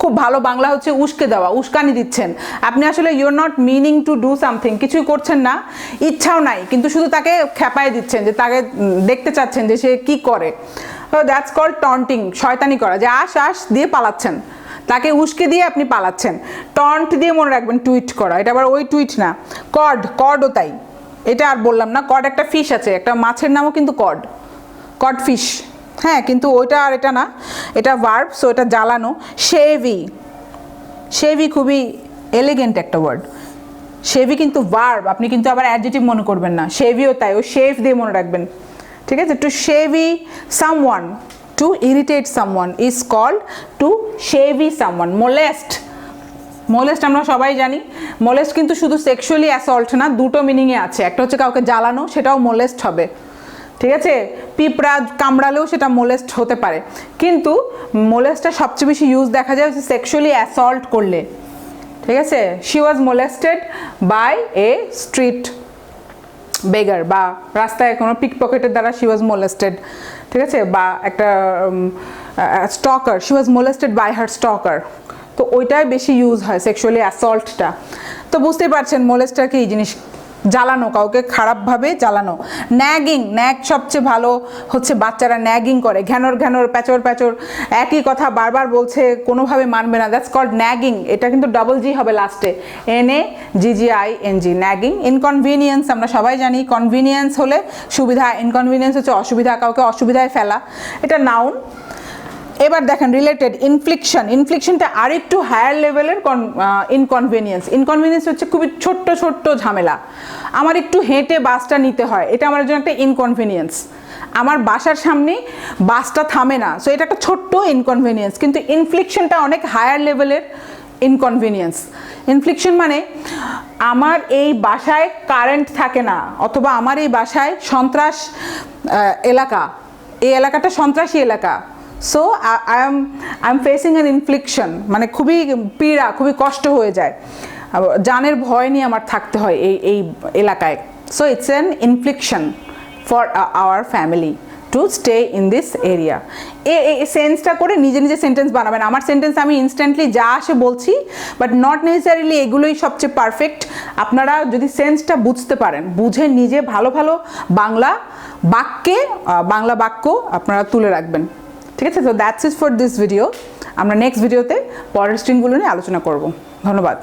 [SPEAKER 1] খুব ভালো বাংলা হচ্ছে উস্কে দেওয়া, উস্কানি দিচ্ছেন। আপনি আসলে your not meaning to do something, কিছুই করছেন না, ইচ্ছাও নাই, কিন্তু শুধু তাকে খেপায় দিচ্ছেন, যে তাকে দেখতে চাচ্ছেন যে সে কি করে। দ্যাটস কল্ড টন্টিং, শয়তানি করা, যে আস আস দিয়ে পালাচ্ছেন, তাকে উস্কে দিয়ে আপনি পালাচ্ছেন। টন্ট দিয়ে মনে রাখবেন টুইট করা, এটা আবার ওই টুইট না। কড, কডও তাই, এটা আর বললাম না। কড একটা ফিশ আছে, একটা মাছের নামও কিন্তু কড, কড ফিশ। হ্যাঁ, কিন্তু ওইটা আর এটা না, এটা ভার্ব, সো এটা জ্বালানো। শেভি, শেভি খুবই এলিগেন্ট একটা ওয়ার্ড। শেভি কিন্তু ভার্ব, আপনি কিন্তু আবার অ্যাডজেক্টিভ মনে করবেন না। শেভিও তাই, ও শেভ দিয়ে মনে রাখবেন, ঠিক আছে। To chivvy someone, to irritate someone is called to shavy someone. molest, molest আমরা সবাই জানি, molest কিন্তু শুধু সেক্সুয়ালি অ্যাসল্ট না, দুটো মিনিংয়ে আছে। একটা হচ্ছে কাউকে জ্বালানো, সেটাও molest হবে, ঠিক আছে। পিঁপড়া কামড়ালেও সেটা molest হতে পারে, কিন্তু molestটা সবচেয়ে বেশি ইউজ দেখা যায় হচ্ছে সেক্সুয়ালি অ্যাসল্ট করলে, ঠিক আছে। she was molested by a street beggar, বা রাস্তায় কোনো পিকপকেটের দ্বারা she was molested, ঠিক আছে। বা একটা stalker, she was molested by her stalker, তো ওইটাই বেশি ইউজ হয় সেক্সুয়ালি অ্যাসল্টটা। তো বুঝতেই পারছেন মোলেস্টার কি জিনিস, জ্বালানো, কাউকে খারাপভাবে জ্বালানো। ন্যাগিং, ন্যাগ সবচেয়ে ভালো হচ্ছে বাচ্চারা ন্যাগিং করে, ঘ্যানর ঘ্যানর প্যাচর প্যাচর, একই কথা বারবার বলছে, কোনোভাবে মানবে না, দ্যাটস কল্ড ন্যাগিং। এটা কিন্তু ডবল জি হবে লাস্টে, NAGGING, ন্যাগিং। ইনকনভিনিয়েন্স, আমরা সবাই জানি কনভিনিয়েন্স হলে সুবিধা, ইনকনভিনিয়েন্স হচ্ছে অসুবিধা, কাউকে অসুবিধায় ফেলা, এটা নাউন। এবার দেখেন রিলেটেড, ইনফ্লিকশন, ইনফ্লিকশনটা আরেকটু হায়ার লেভেলের ইনকনভিনিয়েন্স। ইনকনভিনিয়েন্স হচ্ছে খুবই ছোট্ট ছোট্ট ঝামেলা, আমার একটু হেঁটে বাসটা নিতে হয়, এটা আমার জন্য একটা ইনকনভিনিয়েন্স। আমার বাসার সামনে বাসটা থামে না, সো এটা একটা ছোট্ট ইনকনভিনিয়েন্স, কিন্তু ইনফ্লিকশনটা অনেক হায়ার লেভেলের ইনকনভিনিয়েন্স। ইনফ্লিকশন মানে আমার এই বাসায় কারেন্ট থাকে না, অথবা আমার এই বাসায় সন্ত্রাস এলাকা, এই এলাকাটা সন্ত্রাসী এলাকা, so I am facing an infliction, মানে খুবই পীড়া, খুবই কষ্ট হয়ে যায়, জানের ভয় নিয়ে আমার থাকতে হয় এই এলাকায়। So it's an infliction for our family to stay in this area. এই সেন্সটা করে নিজে নিজে সেন্টেন্স বানাবেন। আমার সেন্টেন্স আমি ইনস্ট্যান্টলি যা আসে বলছি, বাট নট নেসেসারিলি এগুলোই সবচেয়ে পারফেক্ট। আপনারা যদি সেন্সটা বুঝতে পারেন, বুঝে নিজে ভালো ভালো বাংলা বাক্য আপনারা তুলে রাখবেন, ঠিক আছে? তো that's it for this video. আমরা নেক্সট ভিডিওতে পরের স্ট্রিংগুলো নিয়ে আলোচনা করব। ধন্যবাদ।